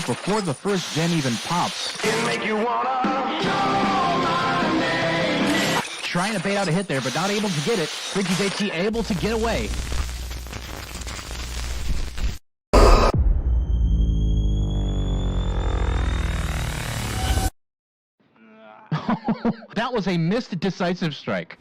before the first gen even pops. Trying to bait out a hit there, but not able to get it. Ricky's AT able to get away. That was a missed decisive strike.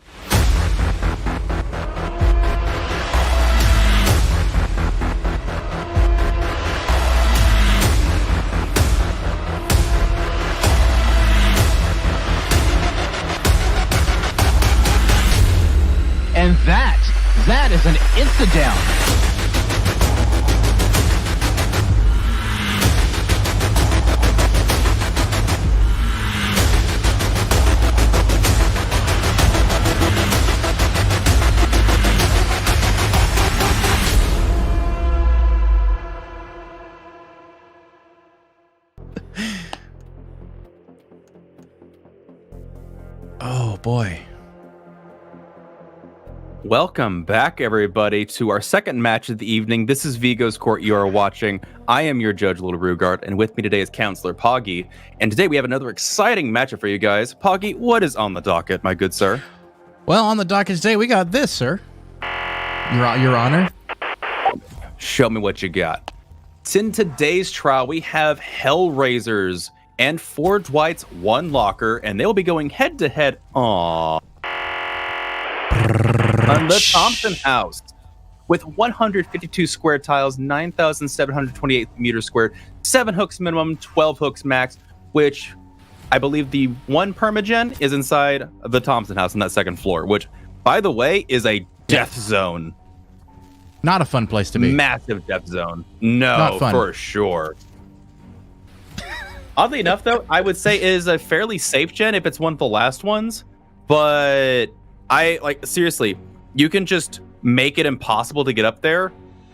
And that is an insta-down. Oh, boy. Welcome back, everybody, to our second match of the evening. This is Vigo's Court you are watching. I am your judge, Little Rugard, and with me today is Counselor Poggy. And today we have another exciting matchup for you guys. Poggy, what is on the docket, my good sir? Well, on the docket today, we got this, sir. Your Honor. Show me what you got. In today's trial, we have Hellraisers and 4 Dwights, 1 Locker, and they will be going head-to-head on the Thompson House with 152 square tiles, 9,728 meters squared, 7 hooks minimum, 12 hooks max, which I believe the 1 permagen is inside the Thompson House on that second floor, which, by the way, is a death zone. Not a fun place to be. Massive death zone. No, for sure. Oddly enough, though, I would say it is a fairly safe gen if it's one of the last ones, but seriously, you can just make it impossible to get up there,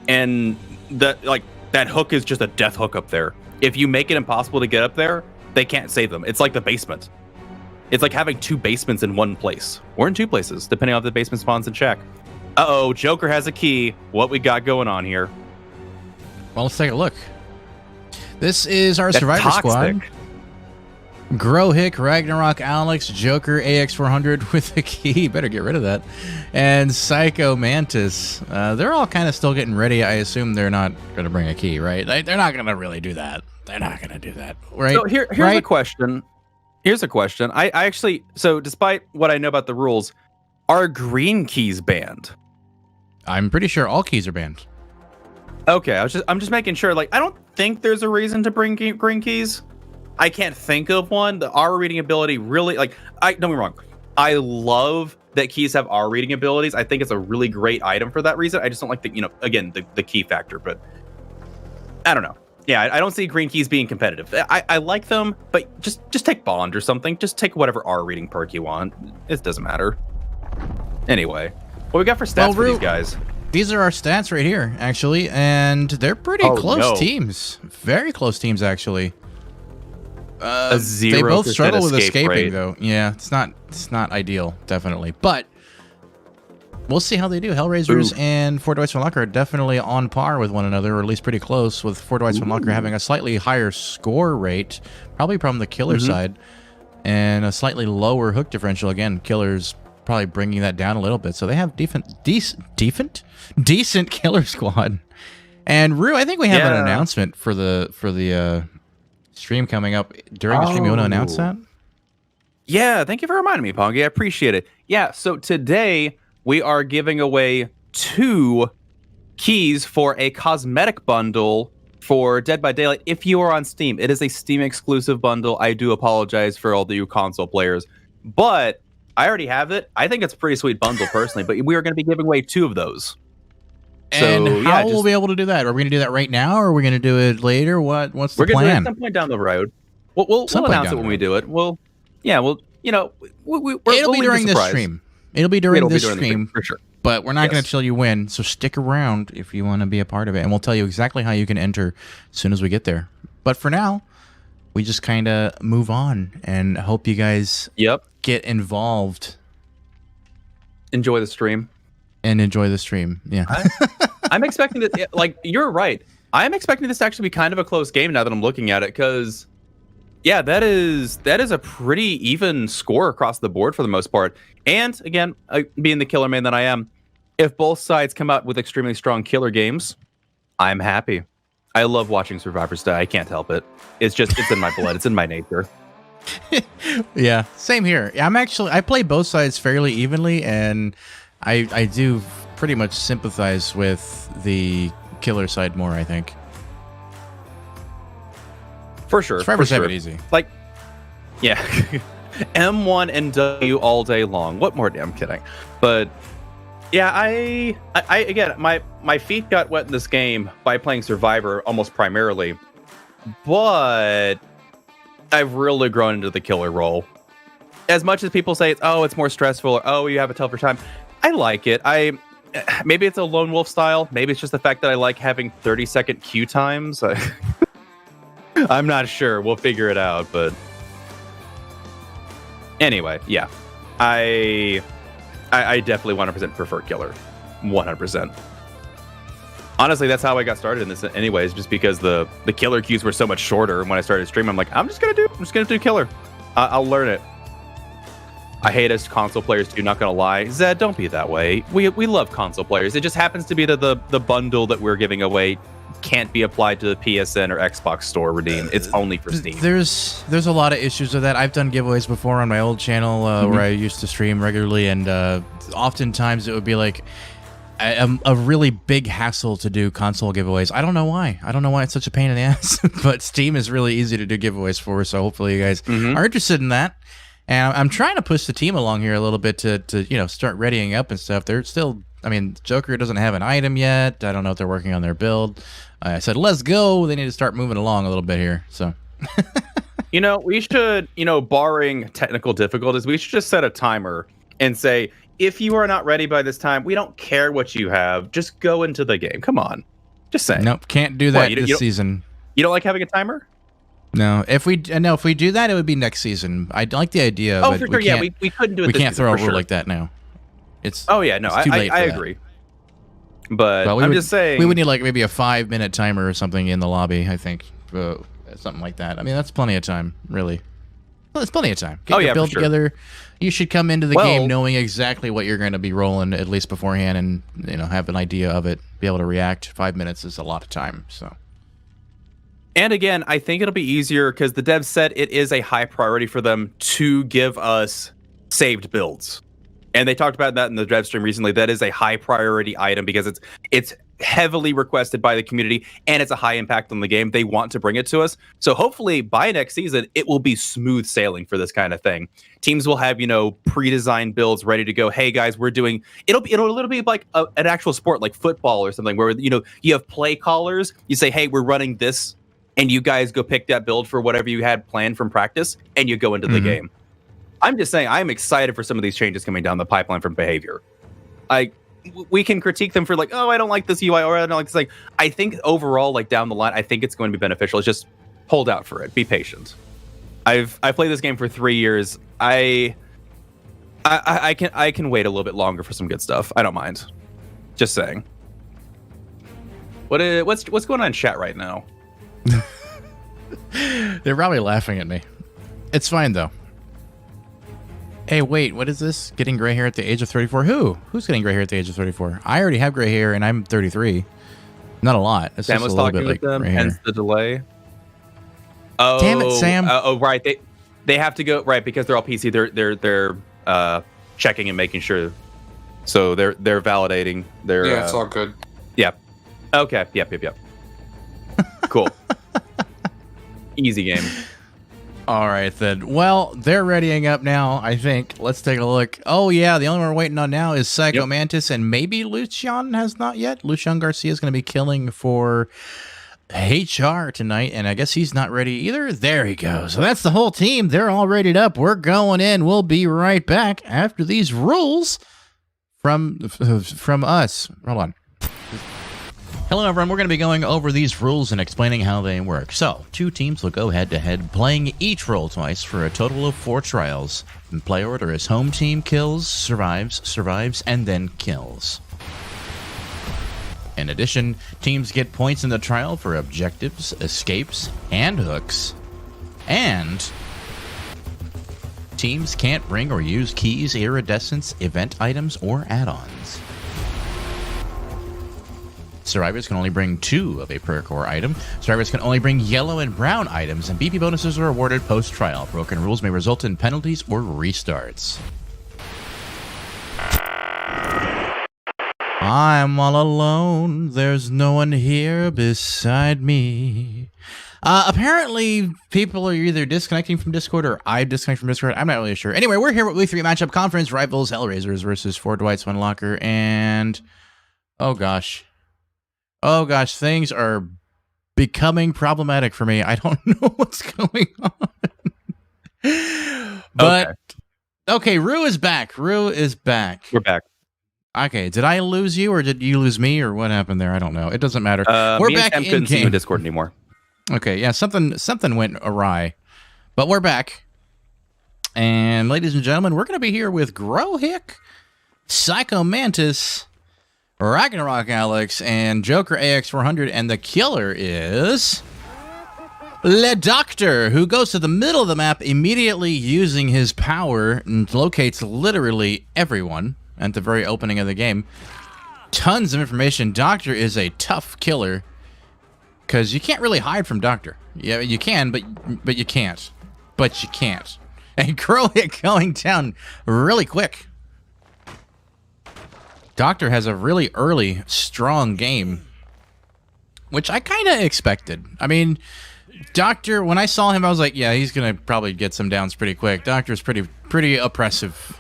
and that hook is just a death hook up there. If you make it impossible to get up there, they can't save them. It's like the basement. It's like having 2 basements in one place, or in 2 places, depending on if the basement spawns in check. Uh-oh, Joker has a key. What we got going on here? Well, let's take a look. This is our Survivor Squad. Grohick, Ragnarok, Alex, Joker, AX400 with the key. Better get rid of that. And Psycho Mantis. They're all kind of still getting ready. I assume they're not going to bring a key, right? They're not going to really do that. They're not going to do that, right? So here's a question. Here's a question. I actually, so despite what I know about the rules, are green keys banned? I'm pretty sure all keys are banned. Okay, I'm just making sure. I don't think there's a reason to bring green keys. I can't think of one. The R reading ability really, don't get me wrong. I love that keys have R reading abilities. I think it's a really great item for that reason. I just don't like the key factor, but I don't know. Yeah, I don't see green keys being competitive. I like them, but just take Bond or something. Just take whatever R reading perk you want. It doesn't matter. Anyway, what we got for stats for these guys? These are our stats right here, actually, and they're pretty close teams. Very close teams, actually. A 0% they both struggle with escape escaping, rate. though. Yeah, it's not ideal, definitely. But we'll see how they do. Hellraisers and 4 Dwights from Locker are definitely on par with one another, or at least pretty close, with 4 Dwights from Locker having a slightly higher score rate, probably from the killer side, and a slightly lower hook differential. Again, killer's probably bringing that down a little bit. So they have decent killer squad. And Rue, I think we have an announcement for the stream coming up during the stream. You want to announce that? Yeah, thank you for reminding me, Pongy. I appreciate it. Yeah, so today we are giving away 2 keys for a cosmetic bundle for Dead by Daylight if you are on Steam. It is a Steam exclusive bundle. I do apologize for all the you console players, but I already have it. I think it's a pretty sweet bundle personally, but we are going to be giving away 2 of those. And how will we be able to do that? Are we going to do that right now, or are we going to do it later? What's the plan? We're going to do it at some point down the road. We'll announce it when we do it. It'll be during this stream. It'll be during this stream for sure. But we're not going to tell you when, so stick around if you want to be a part of it, and we'll tell you exactly how you can enter as soon as we get there. But for now, we just kind of move on and hope you guys get involved. Enjoy the stream. And enjoy the stream. Yeah. I'm expecting to, you're right. I'm expecting this to actually be kind of a close game now that I'm looking at it, because yeah, that is a pretty even score across the board for the most part. And again, being the killer man that I am, if both sides come out with extremely strong killer games, I'm happy. I love watching survivors die. I can't help it. It's in my blood. It's in my nature. Yeah, same here. I play both sides fairly evenly, and I do pretty much sympathize with the killer side more, I think. For sure. Survivors have it easy. Like, yeah. M1 and W all day long. What more? I'm kidding. But yeah, I again, my feet got wet in this game by playing Survivor almost primarily, but I've really grown into the killer role. As much as people say it's more stressful, or oh, you have a tougher time, I like it. Maybe it's a lone wolf style. Maybe it's just the fact that I like having 30-second queue times. I'm not sure. We'll figure it out. But anyway, yeah, I definitely 100% prefer killer. 100%. Honestly, that's how I got started in this anyways, just because the killer queues were so much shorter. And when I started streaming, I'm like, I'm just gonna do killer. I'll learn it. I hate us console players too, not gonna lie. Zed, don't be that way. We love console players. It just happens to be that the bundle that we're giving away can't be applied to the PSN or Xbox Store redeem. It's only for Steam. There's a lot of issues with that. I've done giveaways before on my old channel where I used to stream regularly, and oftentimes it would be like a really big hassle to do console giveaways. I don't know why. It's such a pain in the ass, but Steam is really easy to do giveaways for, so hopefully you guys are interested in that. And I'm trying to push the team along here a little bit to start readying up and stuff. They're still, Joker doesn't have an item yet. I don't know if they're working on their build. I said, let's go. They need to start moving along a little bit here. So, we should, barring technical difficulties, we should just set a timer and say, if you are not ready by this time, we don't care what you have. Just go into the game. Come on. Just saying. Nope, can't do that this season. You don't like having a timer? No, if we do that, it would be next season. I like the idea. Oh, but for sure. Yeah, we couldn't do it. We this can't season, throw a rule sure. like that now. It's too late. I agree. But I'm just saying we would need like maybe a 5-minute timer or something in the lobby. I think something like that. That's plenty of time, really. Well, it's plenty of time. Get your build together. You should come into the game knowing exactly what you're going to be rolling at least beforehand, and have an idea of it. Be able to react. 5 minutes is a lot of time. So. And again, I think it'll be easier because the devs said it is a high priority for them to give us saved builds. And they talked about that in the dev stream recently. That is a high priority item because it's heavily requested by the community and it's a high impact on the game. They want to bring it to us. So hopefully by next season, it will be smooth sailing for this kind of thing. Teams will have, pre-designed builds ready to go. Hey guys, we're doing, it'll be like an actual sport like football or something where, you have play callers. You say, hey, we're running this. And you guys go pick that build for whatever you had planned from practice, and you go into the game. I'm just saying, I'm excited for some of these changes coming down the pipeline from behavior. We can critique them for like, oh, I don't like this UI, or I don't like this. Like, I think overall, like down the line, I think it's going to be beneficial. It's just hold out for it. Be patient. I've played this game for 3 years. I can wait a little bit longer for some good stuff. I don't mind. Just saying. What's going on in chat right now? They're probably laughing at me. It's fine though. Hey, wait, what is this? Getting gray hair at the age of 34? Who's getting gray hair at the age of 34? I already have gray hair and I'm 33. Not a lot. It's Sam just was a little talking bit with like them, hence the delay. Oh, damn it, Sam. Right. They have to go right because they're all PC. They're checking and making sure. So they're validating their. Yeah, it's all good. Yep. Okay. Yep. Cool. Easy game. All right, then. Well, they're readying up now, I think. Let's take a look. Oh, yeah, the only one we're waiting on now is Psycho Mantis, and maybe Lucian has not yet. Lucian Garcia is going to be killing for HR tonight, and I guess he's not ready either. There he goes. So that's the whole team. They're all readied up. We're going in. We'll be right back after these rules from us. Hold on. Hello, everyone. We're going to be going over these rules and explaining how they work. So, 2 teams will go head-to-head, playing each role twice for a total of 4 trials. In play order is home team kills, survives, and then kills. In addition, teams get points in the trial for objectives, escapes, and hooks. And teams can't bring or use keys, iridescence, event items, or add-ons. Survivors can only bring 2 of a perk or item. Survivors can only bring yellow and brown items, and BP bonuses are awarded post-trial. Broken rules may result in penalties or restarts. I'm all alone. There's no one here beside me. Apparently, people are either disconnecting from Discord or I'm disconnecting from Discord. I'm not really sure. Anyway, we're here with Week 3 matchup conference rivals Hellraisers versus 4 Dwights, 1 Locker, and oh gosh, things are becoming problematic for me. I don't know what's going on. But okay, Rue is back. We're back. Okay, did I lose you or did you lose me or what happened there? I don't know. It doesn't matter. We're back in couldn't see you game. in Discord anymore. Okay, yeah, something went awry, but we're back. And ladies and gentlemen, we're going to be here with Growhick, Psycho Mantis, Ragnarok Alex, and Joker AX400, and the killer is Le Doctor, who goes to the middle of the map immediately using his power and locates literally everyone at the very opening of the game. Tons of information. Doctor is a tough killer because you can't really hide from Doctor. Yeah, you can, but you can't. But you can't. And Growhick going down really quick. Doctor has a really early, strong game, which I kind of expected. I mean, Doctor, when I saw him, I was like, yeah, he's going to probably get some downs pretty quick. Doctor's pretty oppressive.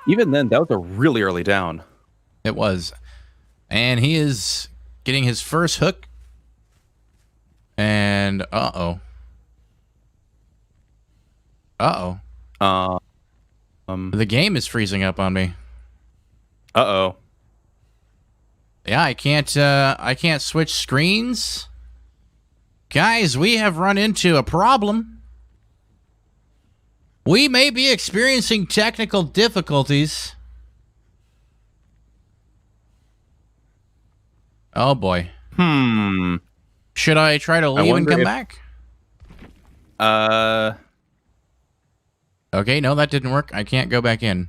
Even then, that was a really early down. It was. And he is getting his first hook. And the game is freezing up on me. Uh-oh. Yeah, I can't switch screens. Guys, we have run into a problem. We may be experiencing technical difficulties. Oh boy. Should I try to leave and come back? Okay, no, that didn't work. I can't go back in.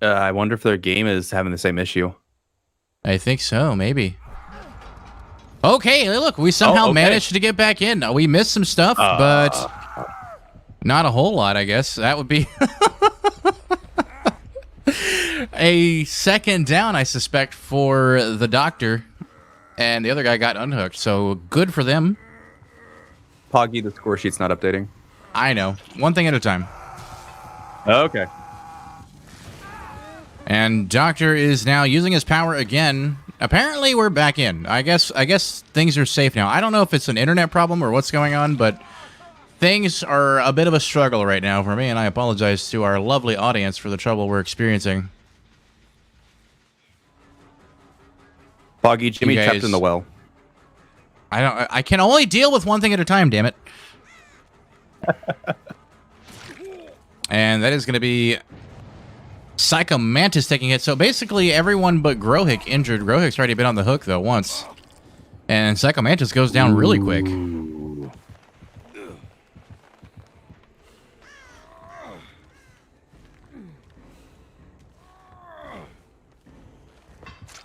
I wonder if their game is having the same issue. I think so, maybe. Okay, look, we somehow managed to get back in. We missed some stuff, but not a whole lot, I guess. That would be a second down, I suspect, for the Doctor. And the other guy got unhooked, so good for them. Poggy, the score sheet's not updating. I know. One thing at a time. Okay. And Doctor is now using his power again. Apparently, we're back in. I guess things are safe now. I don't know if it's an internet problem or what's going on, but things are a bit of a struggle right now for me, and I apologize to our lovely audience for the trouble we're experiencing. Poggy, Jimmy trapped in the well. I can only deal with one thing at a time, damn it. And that is going to be Psycho Mantis taking it. So basically everyone but Growhick injured. Growhick's already been on the hook, though, once. And Psycho Mantis goes down really quick.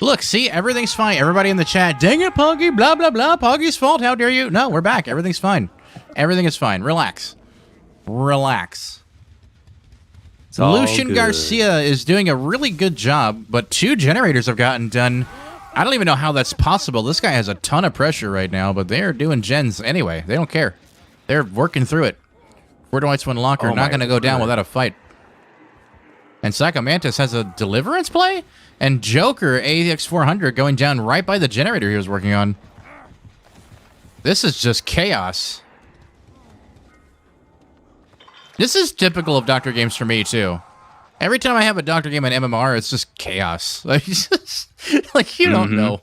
Look, see, everything's fine. Everybody in the chat, dang it, Poggy, blah, blah, blah. Poggy's fault, how dare you? No, we're back. Everything's fine. Everything is fine. Relax. Relax. Lucian Garcia is doing a really good job, but 2 generators have gotten done. I don't even know how that's possible. This guy has a ton of pressure right now, but they're doing gens anyway. They don't care. They're working through it. 4 Dwights, 1 Locker, not going to go down without a fight. And Psycho Mantis has a deliverance play? And Joker, AX400, going down right by the generator he was working on. This is just chaos. This is typical of Doctor games for me, too. Every time I have a Doctor game on MMR, it's just chaos. Like you don't know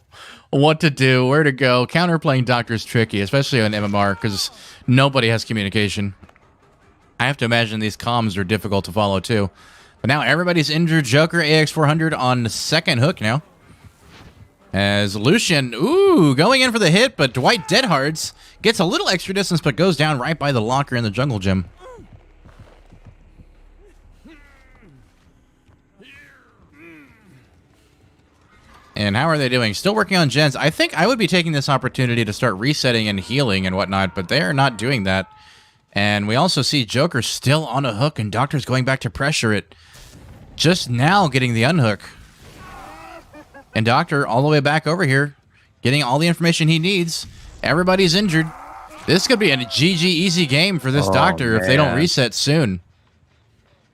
what to do, where to go. Counterplaying Doctor is tricky, especially on MMR, because nobody has communication. I have to imagine these comms are difficult to follow, too. But now everybody's injured. Joker, AX400 on the second hook now. As Lucian, going in for the hit, but Dwight Deadhards gets a little extra distance, but goes down right by the locker in the jungle gym. And how are they doing? Still working on gens. I think I would be taking this opportunity to start resetting and healing and whatnot, but they are not doing that. And we also see Joker still on a hook, and Doctor's going back to pressure it. Just now getting the unhook. And Doctor all the way back over here, getting all the information he needs. Everybody's injured. This could be a GG easy game for this Doctor if they don't reset soon.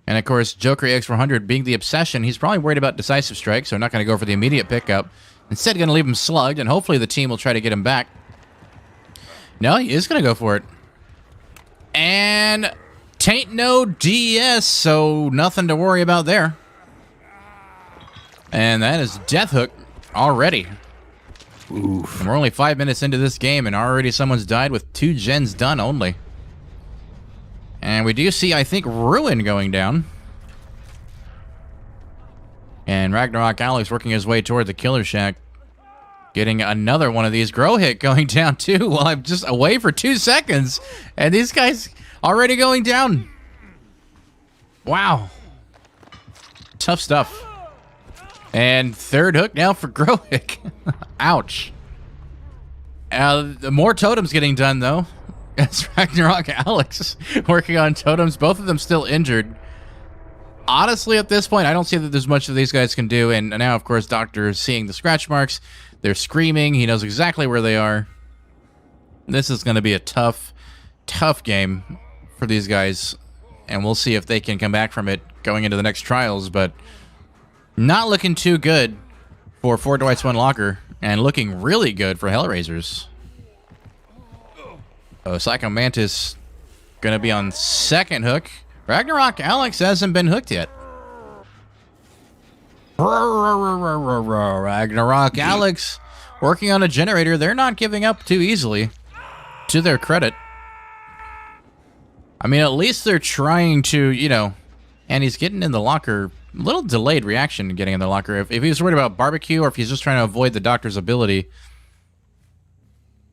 And of course, Joker AX400 being the obsession, he's probably worried about Decisive Strike, so not going to go for the immediate pickup. Instead, going to leave him slugged, and hopefully the team will try to get him back. No, he is going to go for it. And tain't no DS, so nothing to worry about there. And that is Death Hook already. Oof. And we're only 5 minutes into this game, and already someone's died with 2 gens done only. And we do see, I think, Ruin going down. And Ragnarok Alex working his way toward the Killer Shack. Getting another one of these. Grow hit going down, too, while I'm just away for 2 seconds. And these guys already going down. Wow. Tough stuff. And third hook now for Grohick. Ouch. More totems getting done, though. That's Ragnarok Alex working on totems. Both of them still injured. Honestly, at this point, I don't see that there's much that these guys can do. And now, of course, Doctor is seeing the scratch marks. They're screaming. He knows exactly where they are. This is going to be a tough, tough game for these guys. And we'll see if they can come back from it going into the next trials. But not looking too good for 4 Dwights, 1 Locker. And looking really good for Hellraisers. Oh, Psycho Mantis going to be on second hook. Ragnarok Alex hasn't been hooked yet. Ragnarok Alex working on a generator. They're not giving up too easily, to their credit. I mean, at least they're trying to, you know, and he's getting in the locker. A little delayed reaction getting in the locker. If he was worried about barbecue or if he's just trying to avoid the Doctor's ability,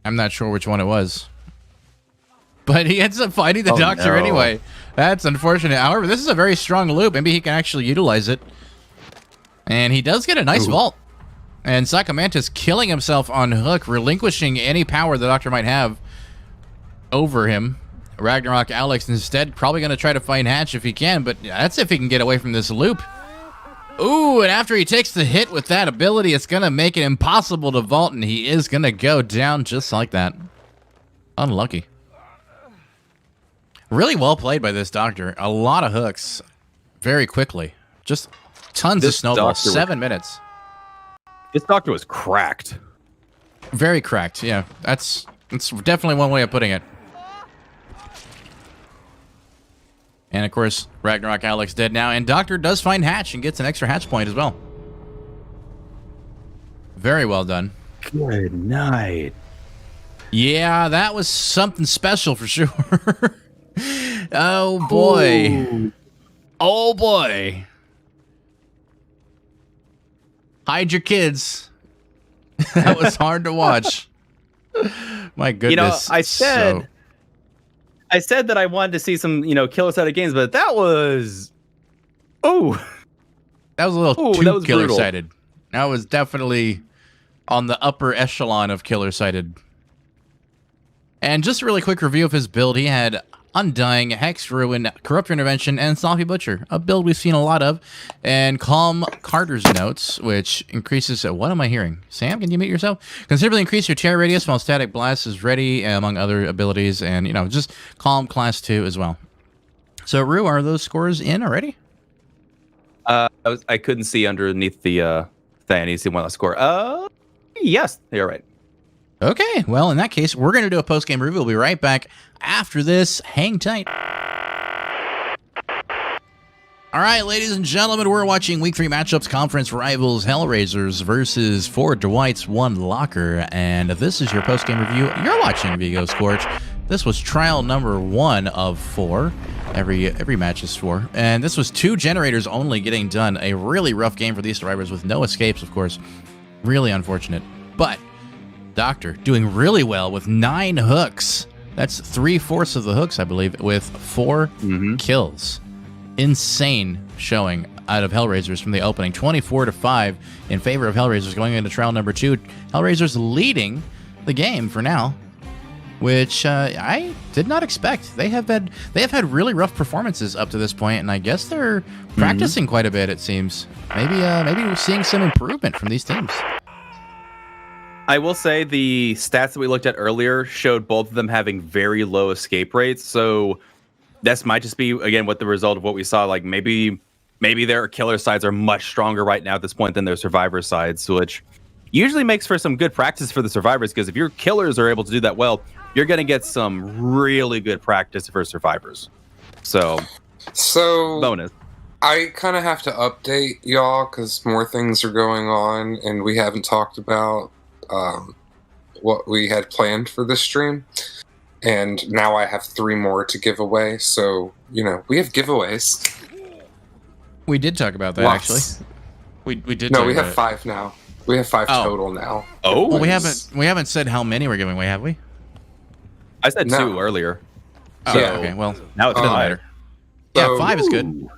I'm not sure which one it was. But he ends up fighting the Doctor anyway. That's unfortunate. However, this is a very strong loop. Maybe he can actually utilize it. And he does get a nice vault. And Psycho Mantis killing himself on hook, relinquishing any power the Doctor might have over him. Ragnarok Alex instead probably going to try to find Hatch if he can, but that's if he can get away from this loop. Ooh, and after he takes the hit with that ability, it's going to make it impossible to vault, and he is going to go down just like that. Unlucky. Really well played by this Doctor. A lot of hooks very quickly. Just tons of snowballs. 7 minutes. This Doctor was cracked. Very cracked, yeah. That's definitely one way of putting it. And, of course, Ragnarok Alex dead now. And Doctor does find Hatch and gets an extra Hatch point as well. Very well done. Good night. Yeah, that was something special for sure. Oh, boy. Ooh. Oh, boy. Hide your kids. That was hard to watch. My goodness. You know, I said that I wanted to see some, you know, killer-sided games, but that was... Oh. That was a little too killer-sided. That was definitely on the upper echelon of killer-sided. And just a really quick review of his build. He had Undying, Hex Ruin, Corrupt Intervention, and Sloppy Butcher. A build we've seen a lot of. And Calm Carter's Notes, which increases... what am I hearing? Sam, can you mute yourself? Considerably increase your tear radius while Static Blast is ready, among other abilities. And, you know, just Calm Class 2 as well. So, Rue, are those scores in already? I couldn't see underneath the thing. I need to see one last score. Yes, you're right. Okay, well, in that case, we're going to do a post-game review. We'll be right back after this. Hang tight. All right, ladies and gentlemen, we're watching Week 3 matchups, conference rivals, Hellraisers versus 4 Dwights, 1 Locker. And this is your post-game review. You're watching Vigo Scorch. This was trial number 1 of 4. Every match is 4. And this was 2 generators only getting done. A really rough game for these survivors with no escapes, of course. Really unfortunate. But Doctor doing really well with 9 hooks. That's 3/4 of the hooks, I believe, with 4 kills. Insane showing out of Hellraisers from the opening. 24-5 in favor of Hellraisers going into trial number 2. Hellraisers leading the game for now, which I did not expect. They have had really rough performances up to this point, and I guess they're practicing quite a bit. It seems maybe we're seeing some improvement from these teams. I will say the stats that we looked at earlier showed both of them having very low escape rates. So this might just be, again, what the result of what we saw. Like maybe their killer sides are much stronger right now at this point than their survivor sides, which usually makes for some good practice for the survivors, because if your killers are able to do that well, you're going to get some really good practice for survivors. So bonus. I kind of have to update y'all because more things are going on and we haven't talked about what we had planned for this stream, and now I have 3 more to give away. So we have giveaways. We did talk about that. Lots. Actually. We did. No, we have 5 now. We have 5 total now. Oh, well, we haven't said how many we're giving away, have we? I said 2 earlier. Oh, yeah. Okay. Well, now it doesn't matter. Yeah, 5 is good.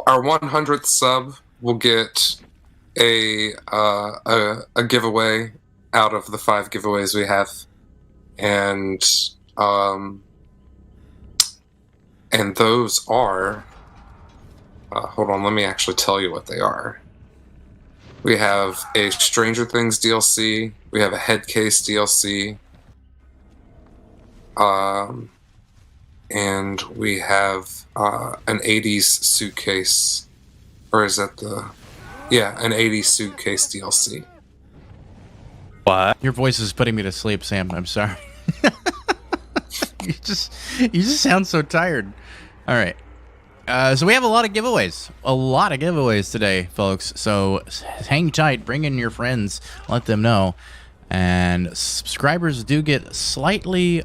Our 100th sub will get a giveaway out of the 5 giveaways we have, and those are. Hold on, let me actually tell you what they are. We have a Stranger Things DLC. We have a Headcase DLC. And we have an 80s suitcase. Or is that an 80s suitcase DLC. What? Your voice is putting me to sleep, Sam. I'm sorry. You just sound so tired. All right. So we have a lot of giveaways today, folks. So hang tight, bring in your friends, let them know. And subscribers do get slightly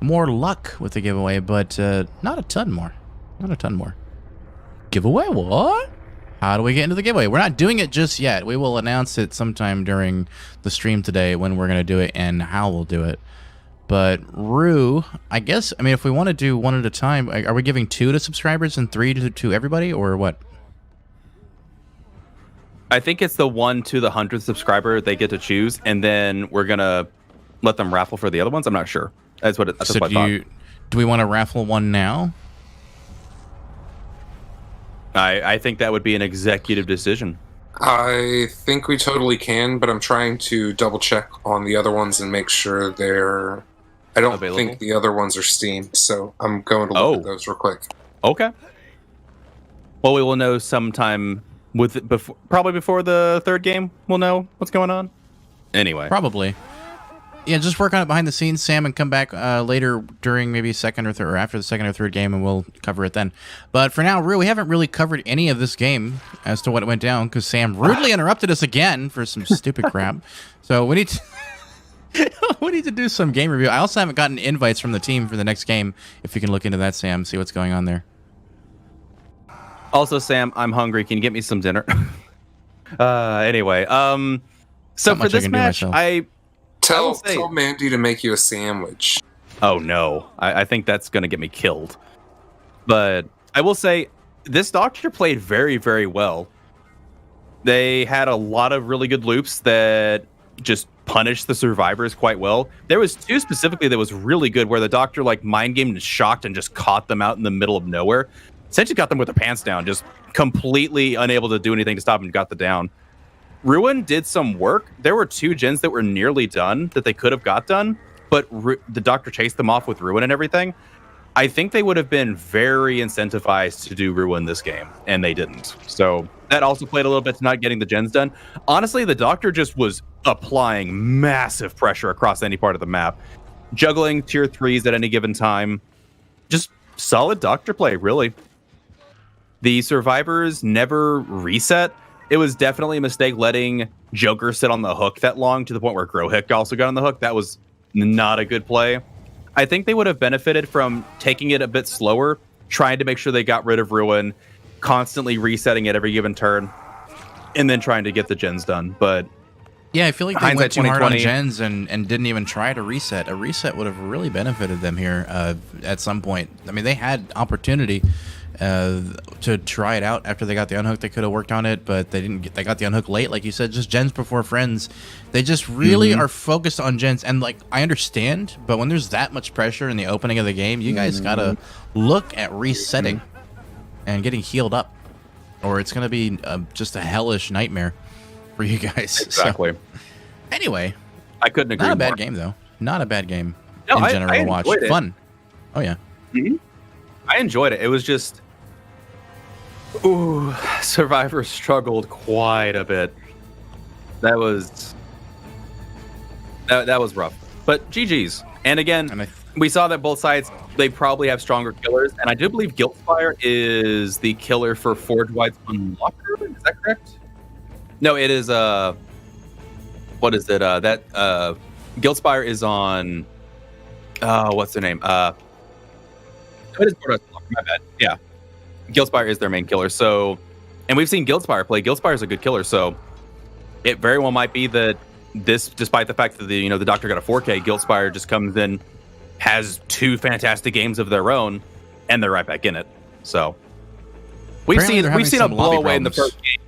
more luck with the giveaway, but not a ton more. Giveaway? What? How do we get into the giveaway? We're not doing it just yet. We will announce it sometime during the stream today when we're going to do it and how we'll do it. But Rue, I guess, if we want to do one at a time, are we giving 2 to subscribers and 3 to everybody, or what? I think it's the 1 to the 100th subscriber they get to choose, and then we're going to let them raffle for the other ones. I'm not sure. That's what I thought. Do we want to raffle one now? I think that would be an executive decision. I think we totally can, but I'm trying to double check on the other ones and make sure they're... I don't think the other ones are Steam, so I'm going to look at those real quick. Okay. Well, we will know sometime probably before the 3rd game. We'll know what's going on. Anyway. Probably. Yeah, just work on it behind the scenes, Sam, and come back later during maybe second or third, or after the 2nd or 3rd game, and we'll cover it then. But for now, Rue, we haven't really covered any of this game as to what went down because Sam rudely interrupted us again for some stupid crap. So we need to we need to do some game review. I also haven't gotten invites from the team for the next game. If you can look into that, Sam, see what's going on there. Also, Sam, I'm hungry. Can you get me some dinner? Anyway, so for this match, Tell Mandy to make you a sandwich. Oh, no. I think that's going to get me killed. But I will say, this Doctor played very, very well. They had a lot of really good loops that just punished the survivors quite well. There was 2 specifically that was really good where the Doctor mind gamed and shocked and just caught them out in the middle of nowhere. Essentially got them with their pants down, just completely unable to do anything to stop them and got the down. Ruin did some work. There were 2 gens that were nearly done that they could have got done, but the Doctor chased them off with Ruin and everything. I think they would have been very incentivized to do Ruin this game, and they didn't. So that also played a little bit to not getting the gens done. Honestly, the Doctor just was applying massive pressure across any part of the map, juggling tier 3s at any given time. Just solid Doctor play, really. The survivors never reset. It was definitely a mistake letting Joker sit on the hook that long to the point where Growhick also got on the hook. That was not a good play. I think they would have benefited from taking it a bit slower, trying to make sure they got rid of Ruin, constantly resetting it every given turn, and then trying to get the gens done. But yeah, I feel like they went too hard on 2020. gens and didn't even try to reset. A reset would have really benefited them here at some point. I mean, they had opportunity to try it out after they got the unhook. They could have worked on it, but they didn't. They got the unhook late, like you said. Just gens before friends. They just really are focused on gens, and like I understand, but when there's that much pressure in the opening of the game, you guys gotta look at resetting and getting healed up, or it's gonna be just a hellish nightmare for you guys. Exactly. So, anyway, I couldn't agree not a more. bad game though. Not a bad game No, in general I to watch. enjoyed it. Fun. Oh yeah. I enjoyed it. It was just, ooh, Survivor struggled quite a bit. That was rough. But GG's. And again, And we saw that both sides, they probably have stronger killers. And I do believe Guiltspire is the killer for Forge Dwights Unlocker. Is that correct? No, it is what is it? Guiltspire is on what's their name? It is Forge Dwights Unlocker, my bad. Yeah. Guiltspire is their main killer. So, and we've seen Guiltspire play. Guiltspire is a good killer, so it very well might be that this, despite the fact that the Doctor got a 4K, Guiltspire just comes in, has two fantastic games of their own, and they're right back in it. So we've Apparently they're having seen a some lobby blowaway in the problems. first game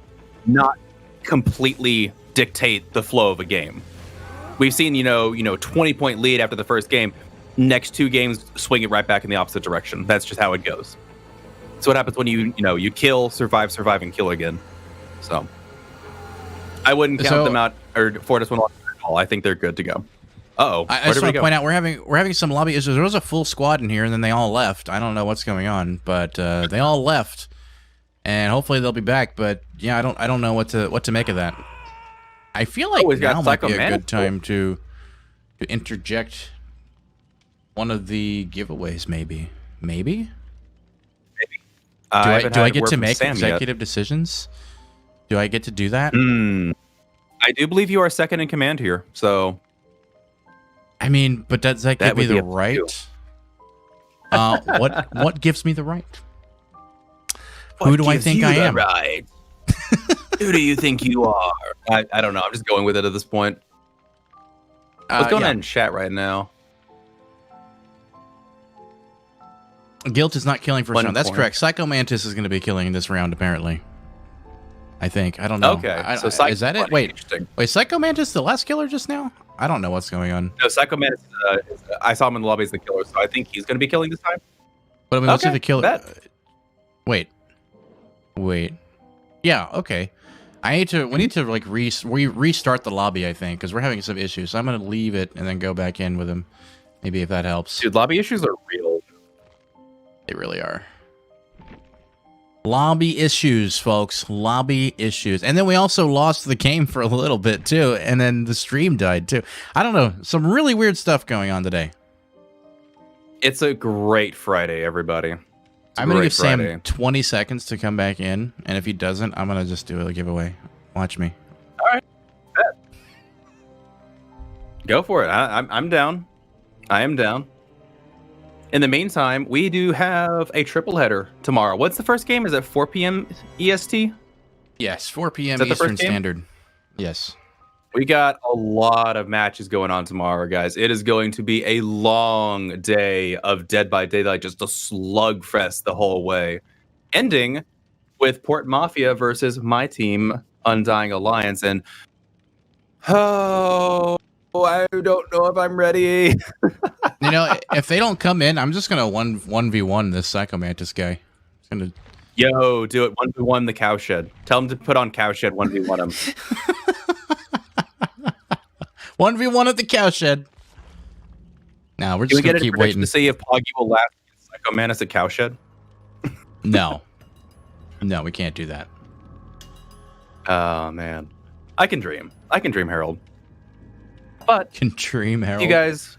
not completely dictate the flow of a game. We've seen 20-point lead after the first game. Next two games, swing it right back in the opposite direction. That's just how it goes. That's what happens when you kill, survive, and kill again. So I wouldn't count them out or Fortis one at all. I think they're good to go. Uh-oh. I just want to point out we're having some lobby issues. There was a full squad in here, and then they all left. I don't know what's going on, but they all left, and hopefully they'll be back. But yeah, I don't know what to make of that. I feel like now might be a good time to interject one of the giveaways. Maybe. Do I get to make executive decisions? Do I get to do that? I do believe you are second in command here. So, I mean, but does that give me the right? What gives me the right? Who do I think I am? Right. Who do you think you are? I don't know. I'm just going with it at this point. What's going on in chat right now? Guilt is not killing first 1 round. That's point. correct. Psycho Mantis is going to be killing this round, apparently. I think. I don't know. Okay. Is that it? Wait, Psycho Mantis the last killer just now? I don't know what's going on. No, Psycho Man. I saw him in the lobby as the killer, so I think he's going to be killing this time. But I mean, what's the killer? bet. Wait. Yeah. Okay. We need to like restart the lobby. I think because we're having some issues. So I'm going to leave it and then go back in with him. Maybe if that helps. Dude, lobby issues are real. They really are. Lobby issues, folks. Lobby issues. And then we also lost the game for a little bit, too. And then the stream died, too. I don't know. Some really weird stuff going on today. It's a great Friday, everybody. I'm going to give Sam 20 seconds to come back in. And if he doesn't, I'm going to just do a giveaway. Watch me. All right. Bet. Go for it. I'm down. I am down. In the meantime, we do have a triple header tomorrow. What's the first game? Is it 4 p.m. EST? Yes, 4 p.m. Is that the Eastern first game? Standard. Yes. We got a lot of matches going on tomorrow, guys. It is going to be a long day of Dead by Daylight, just a slugfest the whole way. Ending with Port Mafia versus my team, Undying Alliance. And, I don't know if I'm ready. You know, if they don't come in, I'm just going to 1v1 this Psycho Mantis guy. Yo, do it 1v1 the cowshed. Tell him to put on cowshed 1v1 him. 1v1 at the cowshed. Now we're just going to keep waiting to see if Poggy will last against Psycho Mantis at cowshed. No, we can't do that. Oh man, I can dream, Harold. But Can dream, Harold. you guys,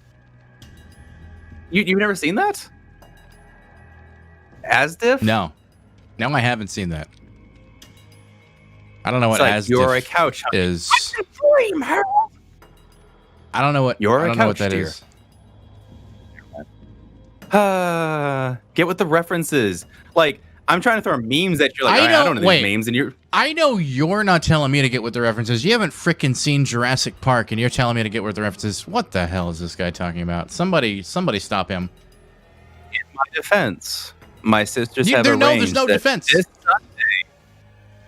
you've never seen that? Asdiff? No, I haven't seen that. I don't know what It's like Asdiff you're a couch is. I can dream, Harold. I don't know what. You're I a don't know what couch that deer. is. Get with the references. Like, I'm trying to throw memes at you. Like, I don't know these memes, and you're. I know you're not telling me to get with the references. You haven't freaking seen Jurassic Park, and you're telling me to get with the references. What the hell is this guy talking about? Somebody stop him. In my defense, my sisters have arranged. There's no defense. This Sunday,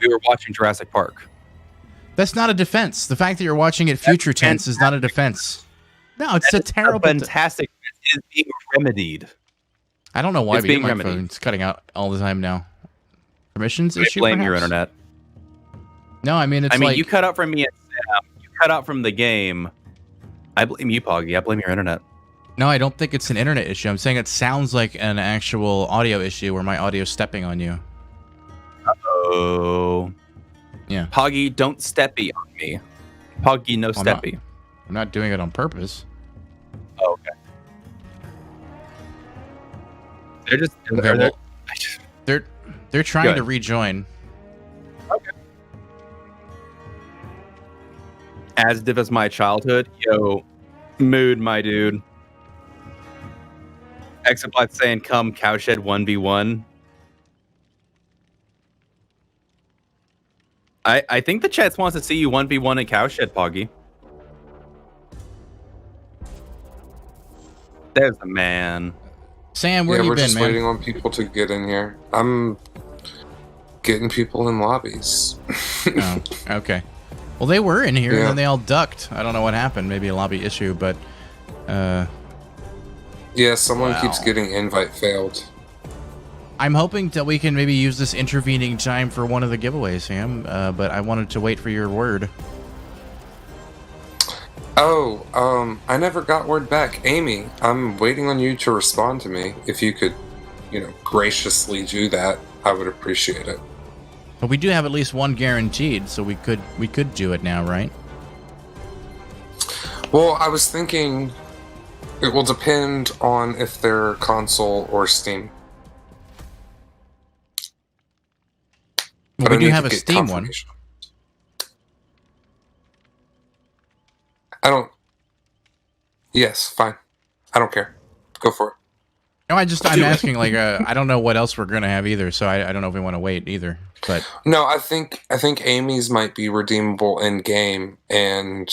we were watching Jurassic Park. That's not a defense. The fact that you're watching it future tense is not a defense. No, it's a terrible. Fantastic. It is being remedied. I don't know why it's being my remedied. phone's cutting out all the time now. Permissions I issue. blame perhaps? your internet. No, I mean like, you cut out from me. You cut out from the game. I blame you, Poggy. I blame your internet. No, I don't think it's an internet issue. I'm saying it sounds like an actual audio issue where my audio's stepping on you. Oh. Yeah. Poggy, don't steppy on me. Poggy, no steppy. I'm not doing it on purpose. Oh, okay. They're just they're trying to rejoin. Okay. As div as my childhood, yo, mood, my dude. Exabot saying, "Come, cowshed 1v1." I think the chat wants to see you 1v1 at cowshed, Poggy. There's the man. Sam, where you we're been, just man? waiting on people to get in here. I'm getting people in lobbies. Oh, okay. Well, they were in here, Yeah. and then they all ducked. I don't know what happened. Maybe a lobby issue, but... Yeah, someone Wow. keeps getting invite failed. I'm hoping that we can maybe use this intervening time for one of the giveaways, Sam, but I wanted to wait for your word. Oh, I never got word back. Amy, I'm waiting on you to respond to me. If you could, graciously do that, I would appreciate it. But we do have at least one guaranteed, so we could do it now, right? Well, I was thinking it will depend on if they're console or Steam. Well, we do have a Steam one. Yes, fine. I don't care. Go for it. No, I'm asking, like, I don't know what else we're gonna have either, so I don't know if we want to wait either. But no, I think Amy's might be redeemable in game, and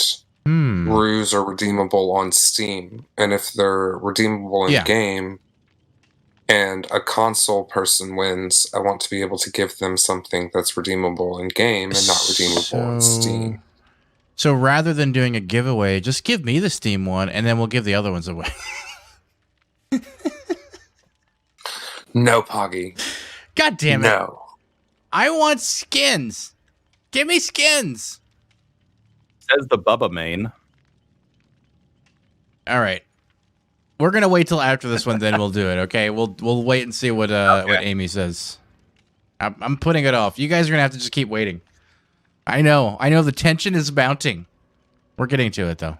Rue's are redeemable on Steam. And if they're redeemable in game, and a console person wins, I want to be able to give them something that's redeemable in game and not redeemable on Steam. So rather than doing a giveaway, just give me the Steam one, and then we'll give the other ones away. No, Poggy. God damn it. No. I want skins. Give me skins. Says the Bubba main. All right. We're going to wait till after this one, then we'll do it, okay? We'll wait and see what Amy says. I'm putting it off. You guys are going to have to just keep waiting. I know the tension is mounting. We're getting to it, though.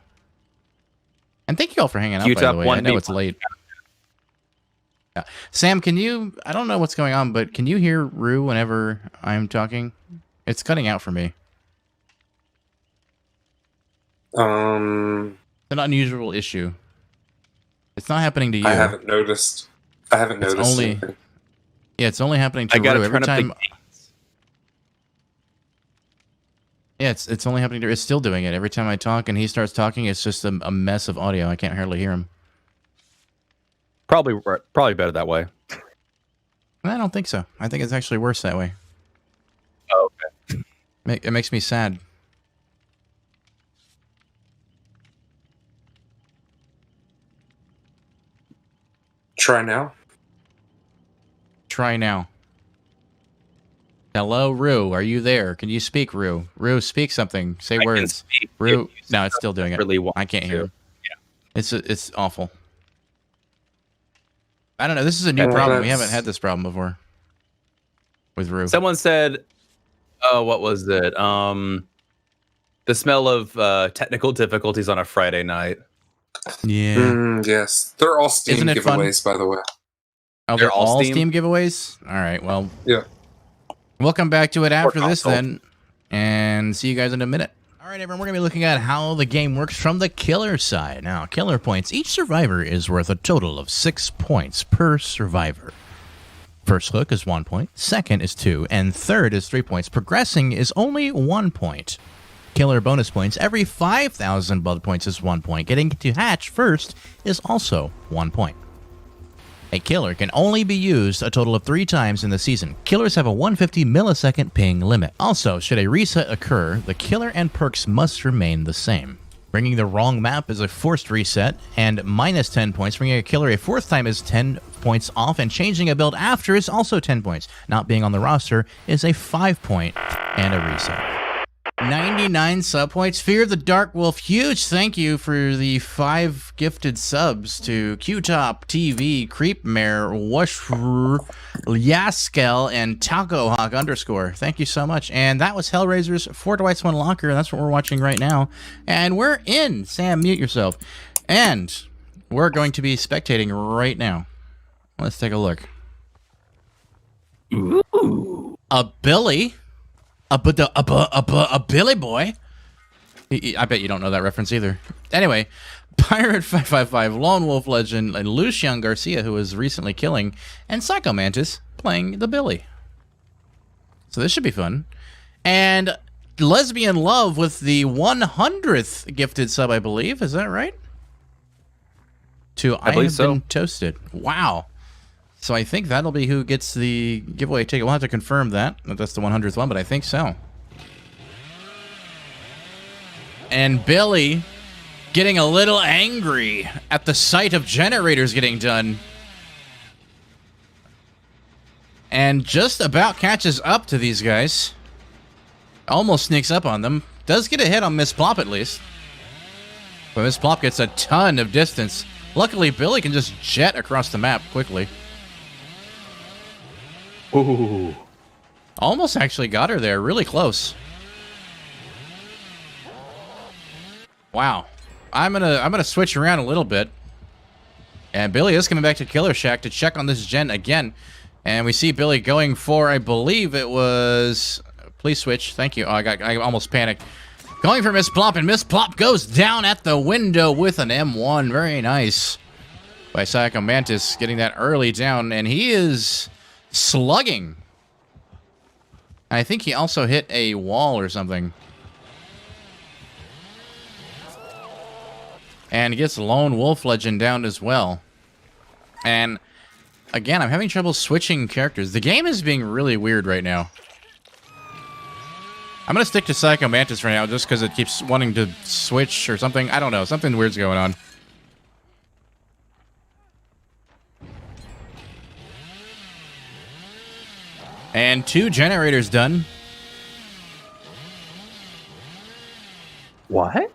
And thank you all for hanging out, by the way. I know it's late. Yeah. Sam, can you... I don't know what's going on, but can you hear Rue whenever I'm talking? It's cutting out for me. It's an unusual issue. It's not happening to you. I haven't noticed. Yeah, it's only happening to Rue every time. Yeah, it's only happening to... It's still doing it. Every time I talk and he starts talking, it's just a mess of audio. I can't hardly hear him. Probably better that way. I don't think so. I think it's actually worse that way. Oh, okay. It makes me sad. Try now. Try now. Hello, Rue. Are you there? Can you speak, Rue? Rue, speak something. Say words. Rue. No, it's still doing it. I can't hear him. Yeah. It's awful. I don't know. This is a new problem. We haven't had this problem before. With Rue. Someone said, "Oh, what was it? The smell of technical difficulties on a Friday night." Yeah. Yes. They're all Steam giveaways, by the way. Oh, they're all Steam giveaways? All right. Well. Yeah. We'll come back to it after this then, and see you guys in a minute. All All right, everyone, we're going to be looking at how the game works from the killer side. Now, killer points. Each survivor is worth a total of 6 points per survivor. First hook is 1 point, second is 2, and third is 3 points. Progressing is only 1 point. Killer bonus points. Every 5,000 blood points is 1 point. Getting to hatch first is also 1 point. A killer can only be used a total of 3 times in the season. Killers have a 150 millisecond ping limit. Also, should a reset occur, the killer and perks must remain the same. Bringing the wrong map is a forced reset, and minus 10 points. Bringing a killer a 4th time is 10 points off, and changing a build after is also 10 points. Not being on the roster is a 5 point and a reset. 99 sub points. Fear the Dark Wolf, huge thank you for the 5 gifted subs to Q-Top TV, Creepmare, Washur, Yaskel, and TacoHawk _. Thank you so much. And that was Hellraisers, 4 Dwights, 1 Locker. That's what we're watching right now. And we're in. Sam, mute yourself. And we're going to be spectating right now. Let's take a look. Ooh. A Billy. A Billy boy. I bet you don't know that reference either. Anyway, Pirate 555, Lone Wolf Legend, and Lucian Garcia, who was recently killing, and Psycho Mantis playing the Billy. So this should be fun. And Lesbian Love with the 100th gifted sub, I believe. Is that right? I believe so. Been toasted. Wow. So I think that'll be who gets the giveaway ticket. We'll have to confirm that that's the 100th one, but I think so. And Billy getting a little angry at the sight of generators getting done. And just about catches up to these guys. Almost sneaks up on them. Does get a hit on Miss Plop at least. But Miss Plop gets a ton of distance. Luckily, Billy can just jet across the map quickly. Ooh. Almost actually got her there. Really close. Wow. I'm gonna switch around a little bit. And Billy is coming back to Killer Shack to check on this gen again. And we see Billy going for, I believe it was... Please switch. Thank you. Oh, I almost panicked. Going for Miss Plop, and Miss Plop goes down at the window with an M1. Very nice. By Psycho Mantis getting that early down. And he is... slugging. I think he also hit a wall or something. And gets Lone Wolf Legend down as well. And again, I'm having trouble switching characters. The game is being really weird right now. I'm going to stick to Psycho Mantis for now just because it keeps wanting to switch or something. I don't know. Something weird's going on. And 2 generators done. What?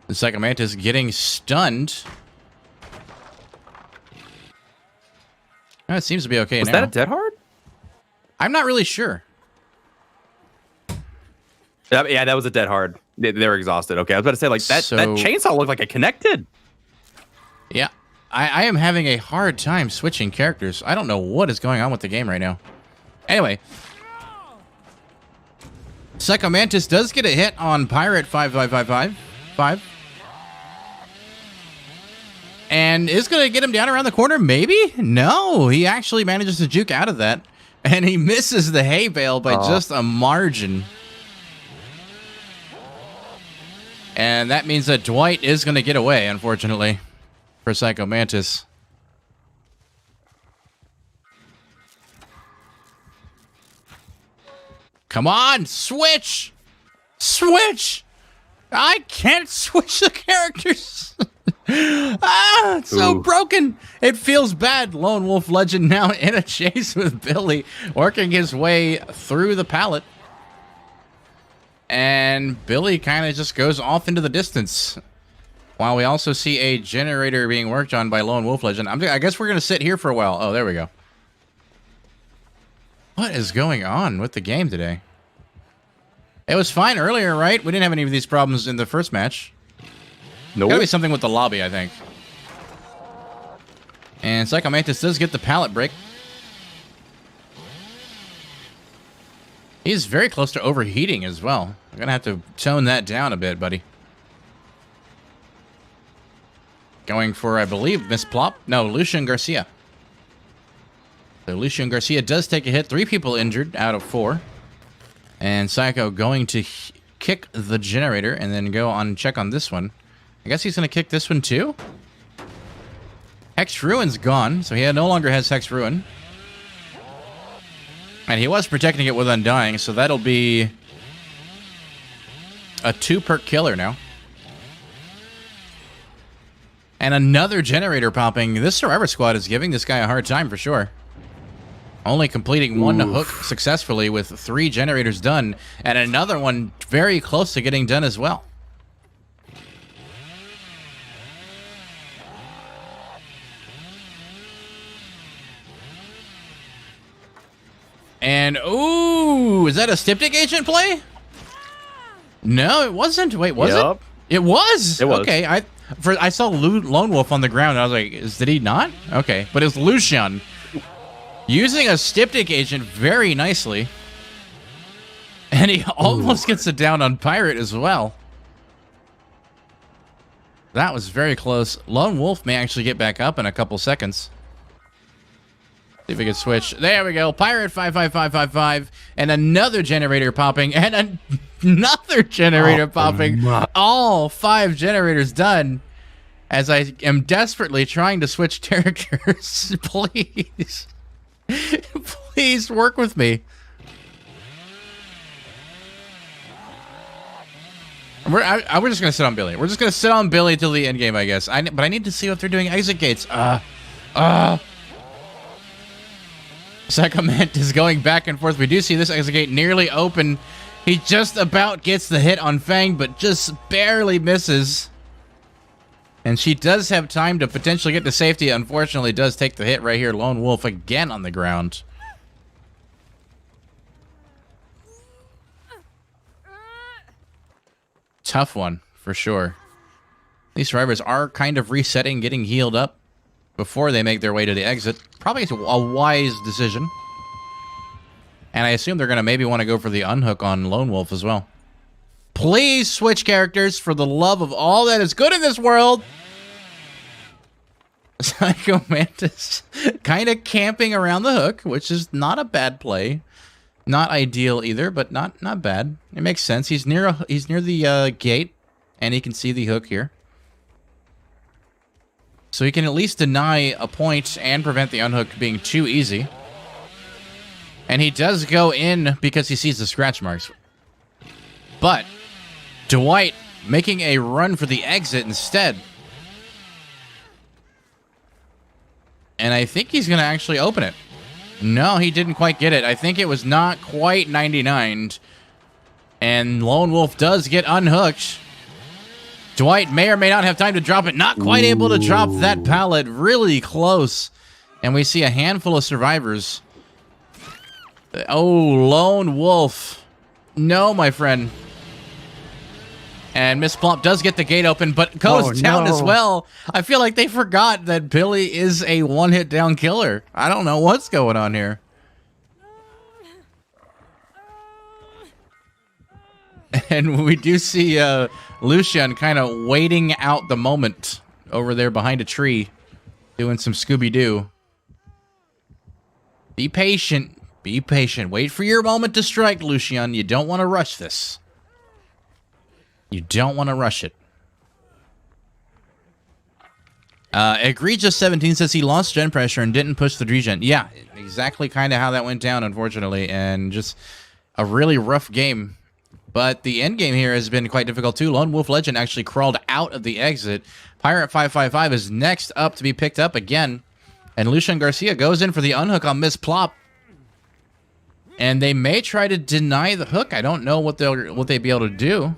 The Psycho Mantis getting stunned. Oh, it seems to be okay now. Was that a dead hard? I'm not really sure. Yeah, that was a dead hard. They were exhausted. Okay, I was about to say, like, that chainsaw looked like it connected. Yeah. I am having a hard time switching characters. I don't know what is going on with the game right now. Anyway. Psycho Mantis does get a hit on Pirate 5555. And is going to get him down around the corner, maybe? No, he actually manages to juke out of that. And he misses the hay bale by just a margin. And that means that Dwight is going to get away, unfortunately. For Psycho Mantis. Come on, switch! Switch! I can't switch the characters. It's so broken. It feels bad. Lone Wolf Legend now in a chase with Billy, working his way through the pallet. And Billy kind of just goes off into the distance. While we also see a generator being worked on by Lone Wolf Legend. I guess we're going to sit here for a while. Oh, there we go. What is going on with the game today? It was fine earlier, right? We didn't have any of these problems in the first match. Nope. Gotta be something with the lobby, I think. And Psycho Mantis does get the pallet break. He's very close to overheating as well. I'm going to have to tone that down a bit, buddy. Going for, I believe, Miss Plop. No, Lucian Garcia. So Lucian Garcia does take a hit. 3 people injured out of 4. And Psycho going to kick the generator and then go on and check on this one. I guess he's going to kick this one too? Hex Ruin's gone, so he no longer has Hex Ruin. And he was protecting it with Undying, so that'll be a 2-perk killer now. And another generator popping. This Survivor Squad is giving this guy a hard time for sure. Only completing 1 hook successfully with 3 generators done, and another one very close to getting done as well. And, ooh, is that a Styptic Agent play? No, it wasn't. Wait, was it? It was? It was. Okay, I saw Lone Wolf on the ground, and I was like, did he not? Okay, but it was Lucian. Using a Styptic Agent very nicely. And he almost gets it down on Pirate as well. That was very close. Lone Wolf may actually get back up in a couple seconds. See if we can switch. There we go. Pirate 55555. And another generator popping. And another generator popping. All 5 generators done. As I am desperately trying to switch characters. Please. Please work with me. We're just going to sit on Billy. We're just going to sit on Billy till the end game, I guess. But I need to see if they're doing exit gates. Psychomant is going back and forth. We do see this exit gate nearly open. He just about gets the hit on Fang, but just barely misses. And she does have time to potentially get to safety. Unfortunately, does take the hit right here. Lone Wolf again on the ground. Tough one, for sure. These survivors are kind of resetting, getting healed up before they make their way to the exit. Probably a wise decision. And I assume they're going to maybe want to go for the unhook on Lone Wolf as well. Please switch characters for the love of all that is good in this world. Psycho Mantis kind of camping around the hook, which is not a bad play. Not ideal either, but not bad. It makes sense. He's near the gate, and he can see the hook here. So he can at least deny a point and prevent the unhook being too easy. And he does go in because he sees the scratch marks. But Dwight making a run for the exit instead. And I think he's going to actually open it. No, he didn't quite get it. I think it was not quite 99. And Lone Wolf does get unhooked. Dwight may or may not have time to drop it. Not quite able to drop that pallet. Really close. And we see a handful of survivors. Oh, Lone Wolf. No, my friend. And Miss Plump does get the gate open, but goes down as well. I feel like they forgot that Billy is a one-hit down killer. I don't know what's going on here. And we do see Lucian kind of waiting out the moment over there behind a tree, doing some Scooby-Doo. Be patient. Be patient. Wait for your moment to strike, Lucian. You don't want to rush this. You don't want to rush it. Egregious17 says he lost gen pressure and didn't push the regen. Yeah, exactly kind of how that went down, unfortunately. And just a really rough game. But the end game here has been quite difficult too. Lone Wolf Legend actually crawled out of the exit. Pirate 555 is next up to be picked up again. And Lucian Garcia goes in for the unhook on Miss Plop. And they may try to deny the hook. I don't know what they'd be able to do.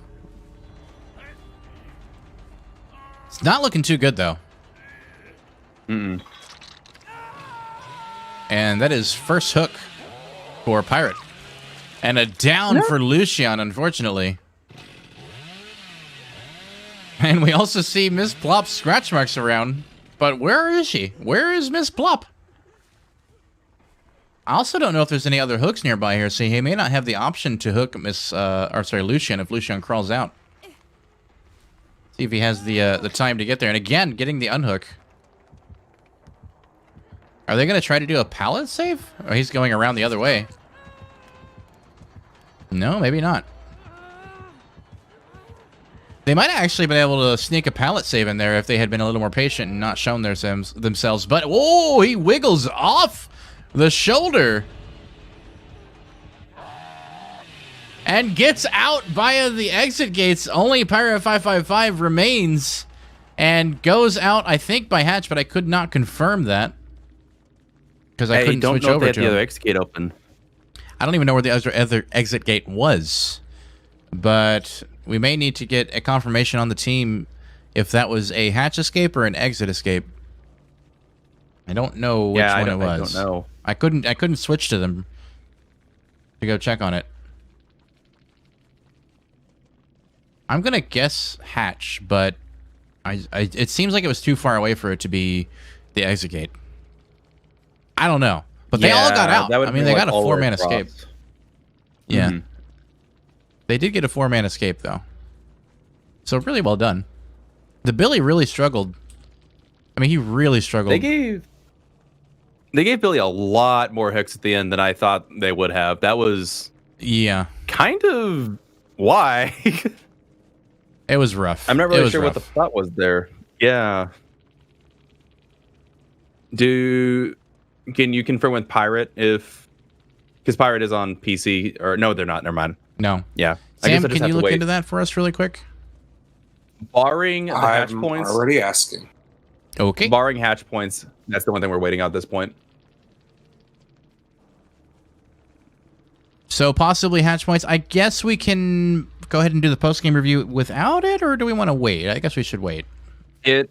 It's not looking too good, though. And that is first hook for Pirate. And a down for Lucian, unfortunately. And we also see Miss Plop's scratch marks around. But where is she? Where is Miss Plop? I also don't know if there's any other hooks nearby here, so he may not have the option to hook Lucian if Lucian crawls out. See if he has the time to get there. And again, getting the unhook. Are they going to try to do a pallet save? Or he's going around the other way. No, maybe not. They might have actually been able to sneak a pallet save in there if they had been a little more patient and not shown themselves. But, whoa, he wiggles off the shoulder. And gets out via the exit gates. Only Pirate 555 remains. And goes out, I think, by hatch, but I could not confirm that. Because I couldn't switch over to the other exit gate open. I don't even know where the other exit gate was. But we may need to get a confirmation on the team if that was a hatch escape or an exit escape. I don't know which one it was. I don't know. I couldn't switch to them to go check on it. I'm gonna guess hatch, but it seems like it was too far away for it to be the exit gate. I don't know, but they all got out. I mean, they got a 4-man escape. Yeah, they did get a 4-man escape though, so really well done. The Billy really struggled. I mean, he really struggled. They gave Billy a lot more hooks at the end than I thought they would have. That was kind of why. It was rough. I'm not really sure what the thought was there. Yeah. Can you confirm with Pirate because Pirate is on PC or no, they're not. Never mind. No. Yeah. Sam, can you look into that for us really quick? Barring the hatch points. I'm already asking. Okay. Barring hatch points, that's the one thing we're waiting on at this point. So possibly hatch points. I guess we can go ahead and do the post-game review without it, or do we want to wait? I guess we should wait. It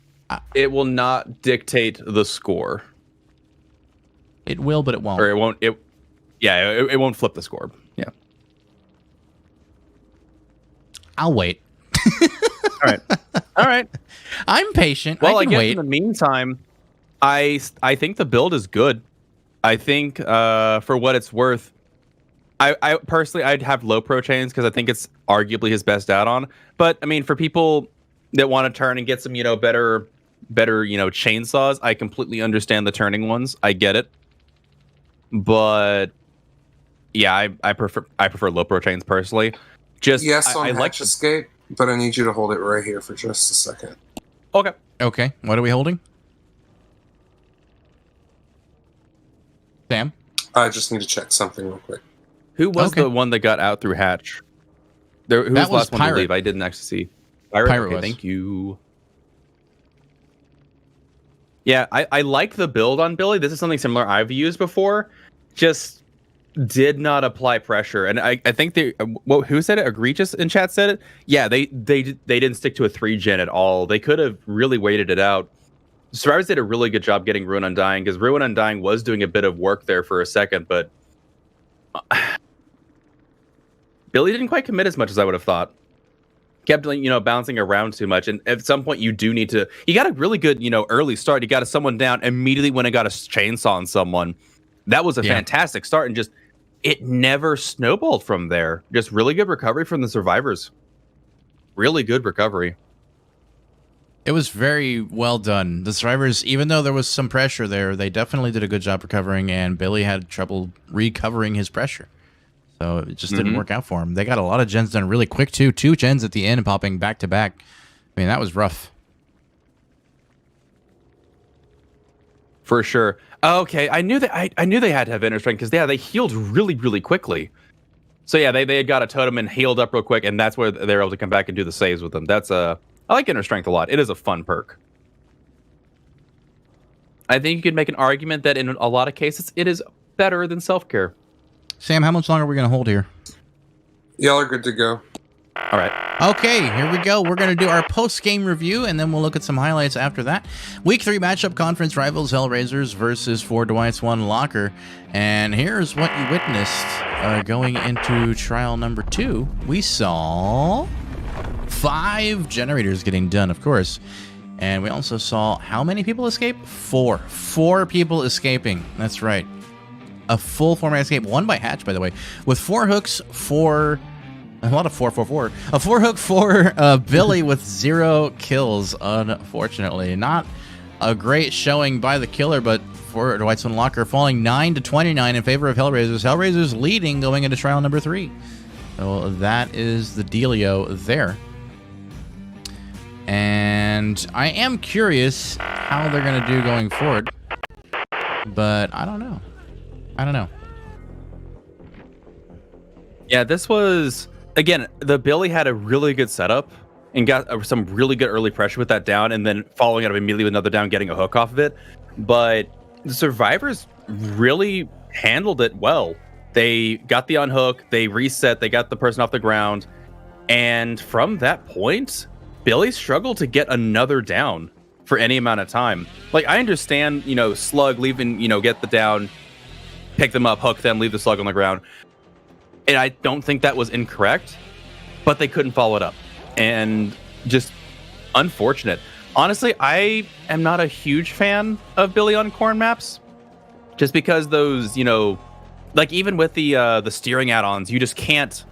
will not dictate the score. It will, but it won't. Or it won't. It won't flip the score. Yeah. I'll wait. All right. I'm patient. Well, I can wait. In the meantime, I think the build is good. I think for what it's worth, I personally I'd have low pro chains because I think it's arguably his best add-on. But I mean, for people that want to turn and get some better chainsaws, I completely understand the turning ones. I get it. But yeah, I prefer low pro chains personally. Just yes, I on hatch escape, but I need you to hold it right here for just a second. Okay. Okay. What are we holding? Sam? I just need to check something real quick. Who was the one that got out through hatch? Who was the last one to leave? I didn't actually see. Pirate was. Thank you. Yeah, I like the build on Billy. This is something similar I've used before. Just did not apply pressure. And I think who said it? Egregious in chat said it? Yeah, they didn't stick to a 3-gen at all. They could have really waited it out. Survivors did a really good job getting Ruin Undying because Ruin Undying was doing a bit of work there for a second, but Billy didn't quite commit as much as I would have thought. Kept bouncing around too much, and at some point you do need to. You got a really good early start. You got someone down immediately when it got a chainsaw on someone. That was a fantastic start, and just it never snowballed from there. Just really good recovery from the survivors. Really good recovery. It was very well done. The survivors, even though there was some pressure there, they definitely did a good job recovering, and Billy had trouble recovering his pressure. So it just didn't work out for him. They got a lot of gens done really quick, too. 2 gens at the end popping back to back. I mean, that was rough. For sure. Okay, I knew that I knew they had to have inner strength because they healed really, really quickly. So yeah, they had got a totem and healed up real quick, and that's where they were able to come back and do the saves with them. That's I like inner strength a lot. It is a fun perk. I think you could make an argument that in a lot of cases it is better than self-care. Sam, how much longer are we going to hold here? Y'all are good to go. All right. Okay, here we go. We're going to do our post-game review, and then we'll look at some highlights after that. Week 3 matchup, conference rivals Hellraisers versus 4 Dwights, 1 Locker. And here's what you witnessed going into trial number 2. We saw 5 generators getting done, of course. And we also saw how many people escape? 4. 4 people escaping. That's right. a full 4-man escape, won by Hatch, by the way, with 4 hooks for a lot of 4-4-4. A 4-hook for Billy with 0 kills, unfortunately. Not a great showing by the killer, but for Dwights Unlocker, falling 9-29 in favor of Hellraisers. Hellraisers leading going into trial number 3. So that is the dealio there. And I am curious how they're going to do going forward. But I don't know. Yeah, this was, again, the Billy had a really good setup and got some really good early pressure with that down, and then following it up immediately with another down, getting a hook off of it. But the survivors really handled it well. They got the unhook, they reset, they got the person off the ground, and from that point, Billy struggled to get another down for any amount of time. Like, I understand, slug, leaving, get the down, pick them up, hook them, leave the slug on the ground. And I don't think that was incorrect, but they couldn't follow it up. And just unfortunate. Honestly, I am not a huge fan of Billy on corn maps, just because those, like even with the steering add-ons, you just can't.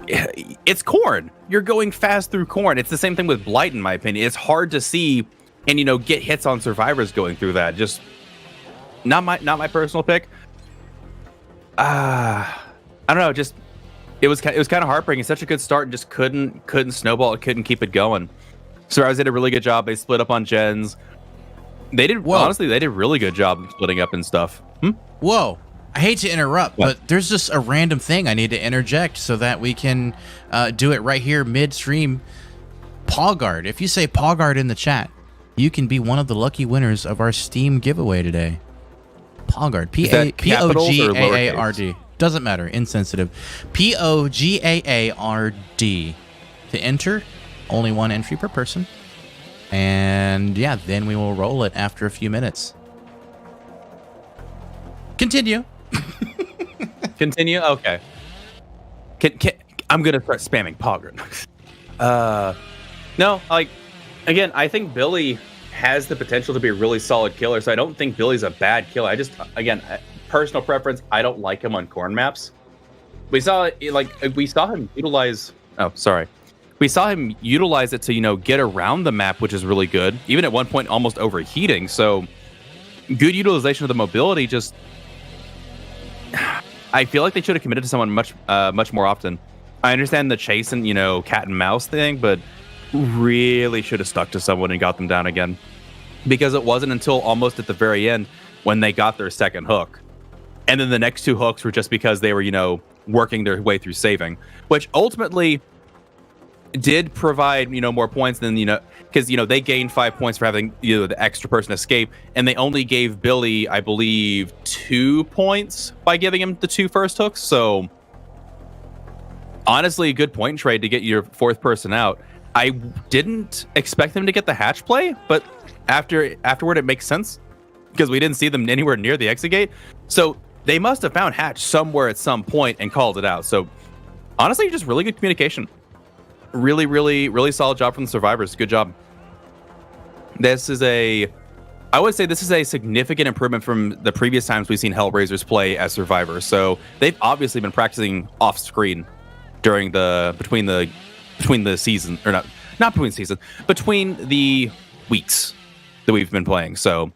It's corn. You're going fast through corn. It's the same thing with Blight, in my opinion. It's hard to see and get hits on survivors going through that. Just not my personal pick. I don't know. Just it was kind of heartbreaking. Such a good start and just couldn't snowball. It couldn't keep it going. Survivors did a really good job. They split up on gens. They did honestly. They did a really good job splitting up and stuff. Whoa. I hate to interrupt, but there's just a random thing I need to interject so that we can do it right here midstream. Pawguard. If you say Pawguard in the chat, you can be one of the lucky winners of our Steam giveaway today. Pawguard. P-O-G-A-A-R-D. Doesn't matter. Insensitive. P-O-G-A-A-R-D. To enter, only 1 entry per person. And yeah, then we will roll it after a few minutes. Continue. Continue? Okay. I'm going to start spamming Pogger. No, again, I think Billy has the potential to be a really solid killer, so I don't think Billy's a bad killer. I just, again, personal preference, I don't like him on corn maps. We saw him utilize... Oh, sorry. We saw him utilize it to, get around the map, which is really good. Even at one point, almost overheating. So, good utilization of the mobility. Just, I feel like they should have committed to someone much more often. I understand the chase and, cat and mouse thing, but really should have stuck to someone and got them down again. Because it wasn't until almost at the very end when they got their second hook. And then the next 2 hooks were just because they were, working their way through saving. Which ultimately did provide, more points than, because, they gained 5 points for having, the extra person escape, and they only gave Billy, I believe, 2 points by giving him the 2 first hooks. So, honestly, a good point trade to get your 4th person out. I didn't expect them to get the hatch play, but afterward, it makes sense, because we didn't see them anywhere near the exit gate. So, they must have found hatch somewhere at some point and called it out. So, honestly, just really good communication. Really, really, really solid job from the survivors. Good job. I would say this is a significant improvement from the previous times we've seen Hellraisers play as survivors. So they've obviously been practicing off screen during between the season, or not between season, between the weeks that we've been playing. So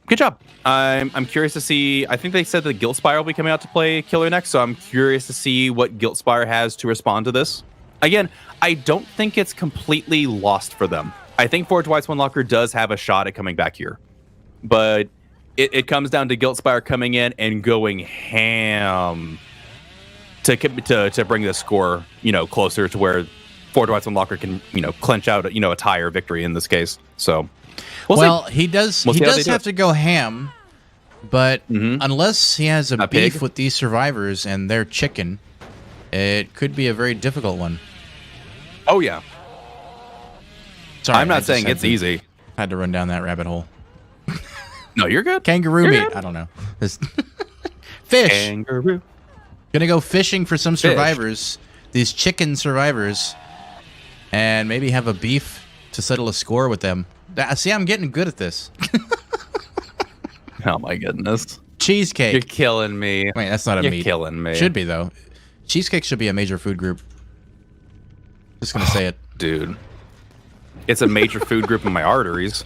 good job. I'm curious to see. I think they said that Guilt Spire will be coming out to play Killer next, so I'm curious to see what Guilt Spire has to respond to this. Again, I don't think it's completely lost for them. I think Fort Dwights Unlocker does have a shot at coming back here. But it comes down to Guilt Spire coming in and going ham to bring the score, closer to where Fort Dwights Unlocker can, clinch out, a tie or victory in this case. So, we'll see. He does have to go ham, but unless he has a beef pig with these survivors and they're chicken, it could be a very difficult one. Oh, yeah. Sorry, I'm not saying it's easy. Had to run down that rabbit hole. No, you're good. Kangaroo meat. I don't know. Fish. Kangaroo. Gonna go fishing for some survivors, these chicken survivors, and maybe have a beef to settle a score with them. See, I'm getting good at this. Oh, my goodness. Cheesecake. You're killing me. Wait, that's not a You're meat. killing me. Should be, though. Cheesecake should be a major food group. Just gonna say it. Dude. It's a major food group in my arteries.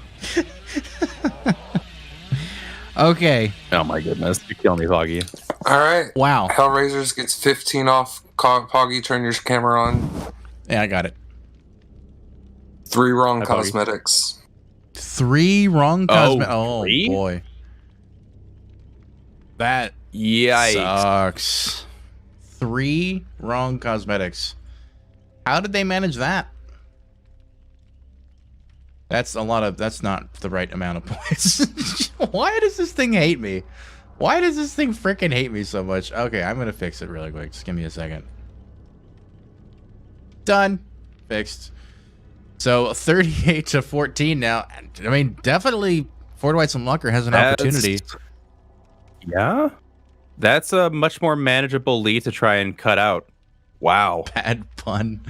Okay. Oh my goodness. You're killing me, Foggy. All right. Wow. Hellraisers gets 15 off. Poggy, turn your camera on. Yeah, I got it. 3 wrong Hi, Poggy. cosmetics. 3 wrong cosmetics. Oh, 3? boy. That Yikes. sucks. 3 wrong cosmetics. How did they manage that? That's a lot of... That's not the right amount of points. Why does this thing hate me? Why does this thing freaking hate me so much? Okay, I'm gonna fix it really quick. Just give me a second. Done. Fixed. So 38 to 14 now. I mean, definitely Fort Dwights and Lucker has an opportunity. Yeah? That's a much more manageable lead to try and cut out. Wow. Bad pun.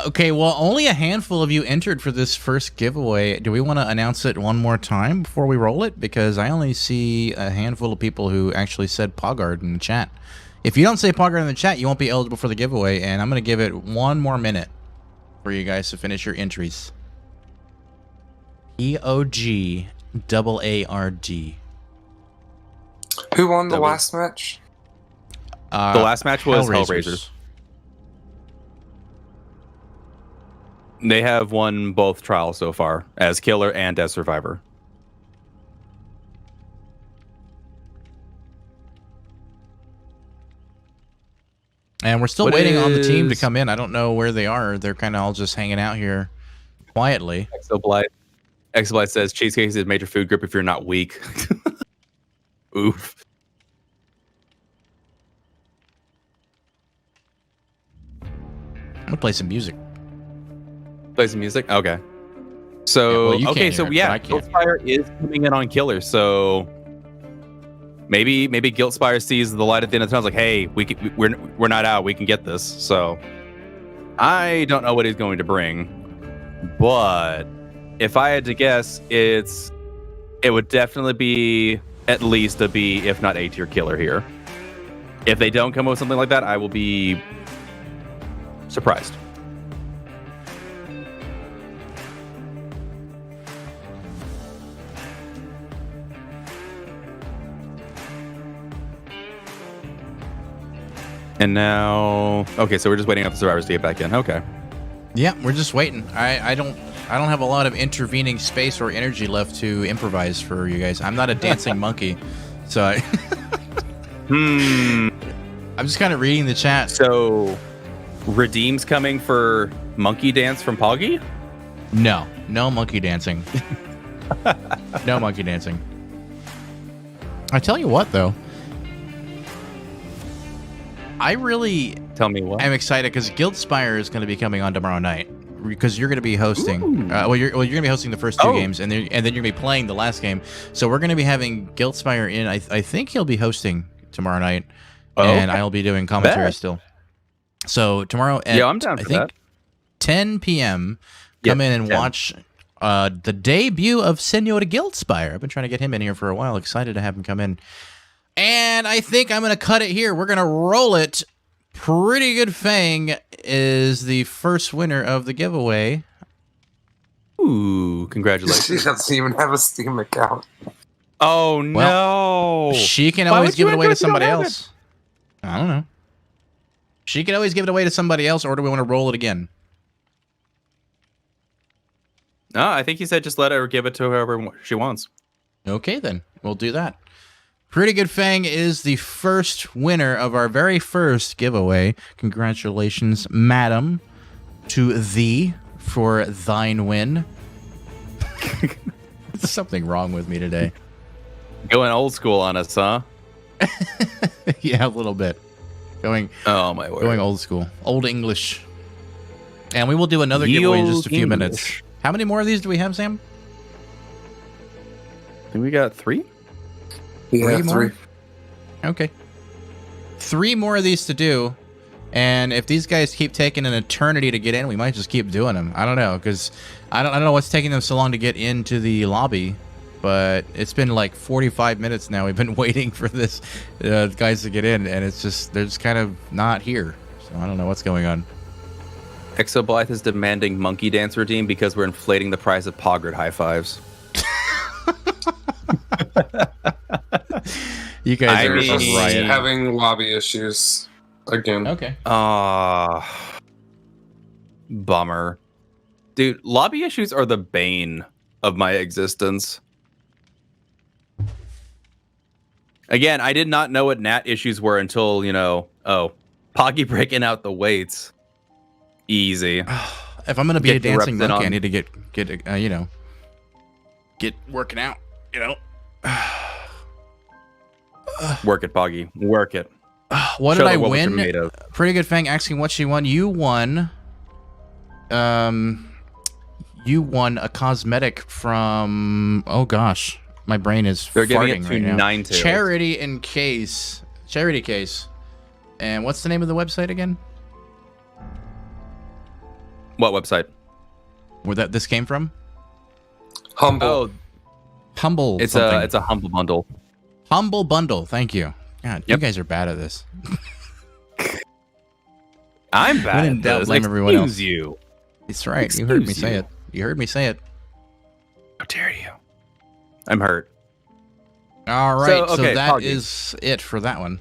Okay, well, only a handful of you entered for this first giveaway. Do we want to announce it one more time before we roll it? Because I only see a handful of people who actually said Poggard in the chat. If you don't say Poggard in the chat, you won't be eligible for the giveaway, and I'm going to give it one more minute for you guys to finish your entries. Poggard. Who won the last match? The last match was Hellraisers. They have won both trials so far, as killer and as survivor. And we're still waiting on the team to come in. I don't know where they are. They're kind of all just hanging out here quietly. Exoblight says cheesecake is a major food group if you're not weak. Oof. I'm gonna play some music. Play some music? Okay. So, Yeah, well, okay, so yeah, I can't. Guiltspire is coming in on killer, so maybe Guiltspire sees the light at the end of the tunnel, like, hey, we're not out, we can get this. So I don't know what he's going to bring, but if I had to guess, it would definitely be at least a B, if not A tier killer here. If they don't come up with something like that, I will be surprised. And now, okay, so we're just waiting on the survivors to get back in. Okay. Yeah, we're just waiting. I don't have a lot of intervening space or energy left to improvise for you guys. I'm not a dancing monkey, so I'm just kind of reading the chat. So, Redeem's coming for monkey dance from Poggy? No monkey dancing. No monkey dancing. I tell you what, though. I really Tell me what. am excited because Guildspire is going to be coming on tomorrow night because you're going to be hosting. You're going to be hosting the first 2 games, and then you're going to be playing the last game. So we're going to be having Guildspire in. I think he'll be hosting tomorrow night, and I'll be doing commentary still. So tomorrow at I'm down for that. 10 p.m. Come in and 10. watch the debut of Senor Guildspire. I've been trying to get him in here for a while. Excited to have him come in. And I think I'm going to cut it here. We're going to roll it. Pretty Good Fang is the first winner of the giveaway. Ooh, She congratulations. doesn't even have a Steam account. Oh, no. She can Why always would you give it away to act like you don't somebody have else. I don't know. She can always give it away to somebody else, or do we want to roll it again? No, I think he said just let her give it to whoever she wants. Okay, then. We'll do that. Pretty Good Fang is the first winner of our very first giveaway. Congratulations, madam, to thee for thine win. There's something wrong with me today. Going old school on us, huh? Yeah, a little bit. Going old school. Old English. And we will do another giveaway in just a few minutes. How many more of these do we have, Sam? I think we got 3. Yeah, 3. More? Okay. 3 more of these to do. And if these guys keep taking an eternity to get in, we might just keep doing them. I don't know, because I don't know what's taking them so long to get into the lobby. but it's been like 45 minutes now. We've been waiting for this guys to get in, and it's just they're just kind of not here. So I don't know what's going on. Exoblythe is demanding monkey dance redeem because we're inflating the price of Poggard high fives. You guys are just riot. having lobby issues again. Okay. Bummer. Dude, lobby issues are the bane of my existence. Again, I did not know what Nat issues were until, Poggy breaking out the weights. Easy. If I'm gonna be a dancing monkey, I need to get working out. Work it, Poggy. Work it. What Show did I them what you're win? made of. Pretty good Fang asking what she won. You won. You won a cosmetic from. Oh gosh, my brain is They're giving farting it to right now. Ninetales. Charity case. And what's the name of the website again? What website? Where this came from? Humble. Oh, Humble. it's something. a humble bundle. Humble Bundle. Thank you. God, you guys are bad at this. I'm bad When in at doubt, this. blame everyone else. Excuse you. It's right. You heard me Excuse say you. it. You heard me say it. How dare you? I'm hurt. All right. So, okay, that Poggy. is it for that one.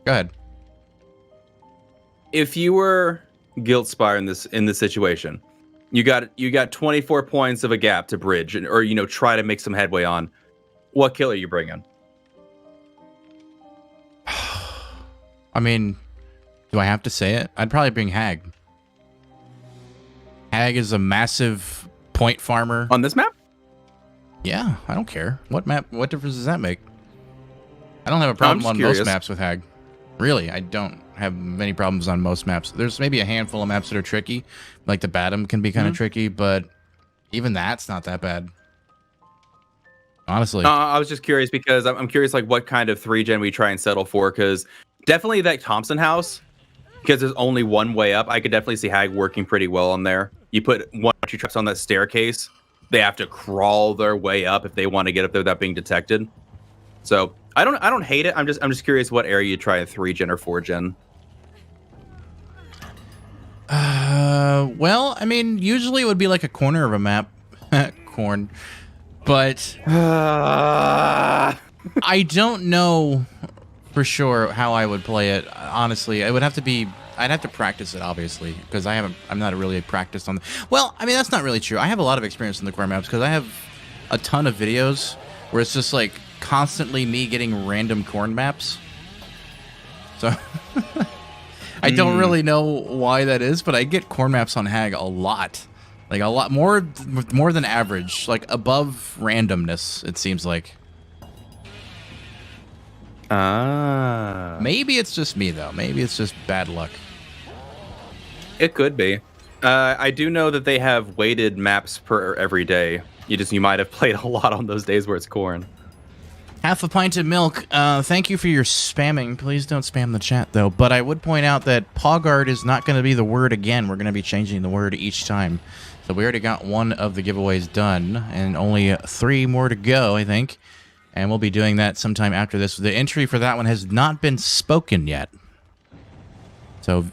Go ahead. If you were Guild Spire in this situation, you got 24 points of a gap to bridge, or try to make some headway on. What killer you bring in? I mean, do I have to say it? I'd probably bring Hag. Hag is a massive point farmer. On this map? Yeah, I don't care. What map? What difference does that make? I don't have a problem just on curious. most maps with Hag. Really, I don't have many problems on most maps. There's maybe a handful of maps that are tricky, like the Batum can be kind of tricky, but even that's not that bad. Honestly. I was just curious because I'm curious, like, what kind of 3-gen we try and settle for, because definitely that Thompson house, because there's only one way up, I could definitely see Hag working pretty well on there. You put 1 or 2 traps on that staircase, they have to crawl their way up if they want to get up there without being detected. So I don't hate it. I'm just curious what area you try a 3-gen or 4-gen. Well, I mean, usually it would be like a corner of a map. Corn. But I don't know for sure how I would play it. Honestly, it would have to be. I'd have to practice it, obviously, because I'm not really practiced on. Well, I mean, that's not really true. I have a lot of experience in the core maps because I have a ton of videos where it's just like constantly me getting random corn maps. So I don't really know why that is, but I get corn maps on Hag a lot. Like a lot more than average, like above randomness, it seems like. Maybe it's just me though. Maybe it's just bad luck. It could be. I do know that they have weighted maps per every day. You might have played a lot on those days where it's corn. Half a pint of milk. Thank you for your spamming. Please don't spam the chat though. But I would point out that Poggard is not going to be the word again. We're going to be changing the word each time. So we already got one of the giveaways done, and only 3 more to go, I think. And we'll be doing that sometime after this. The entry for that one has not been spoken yet. So,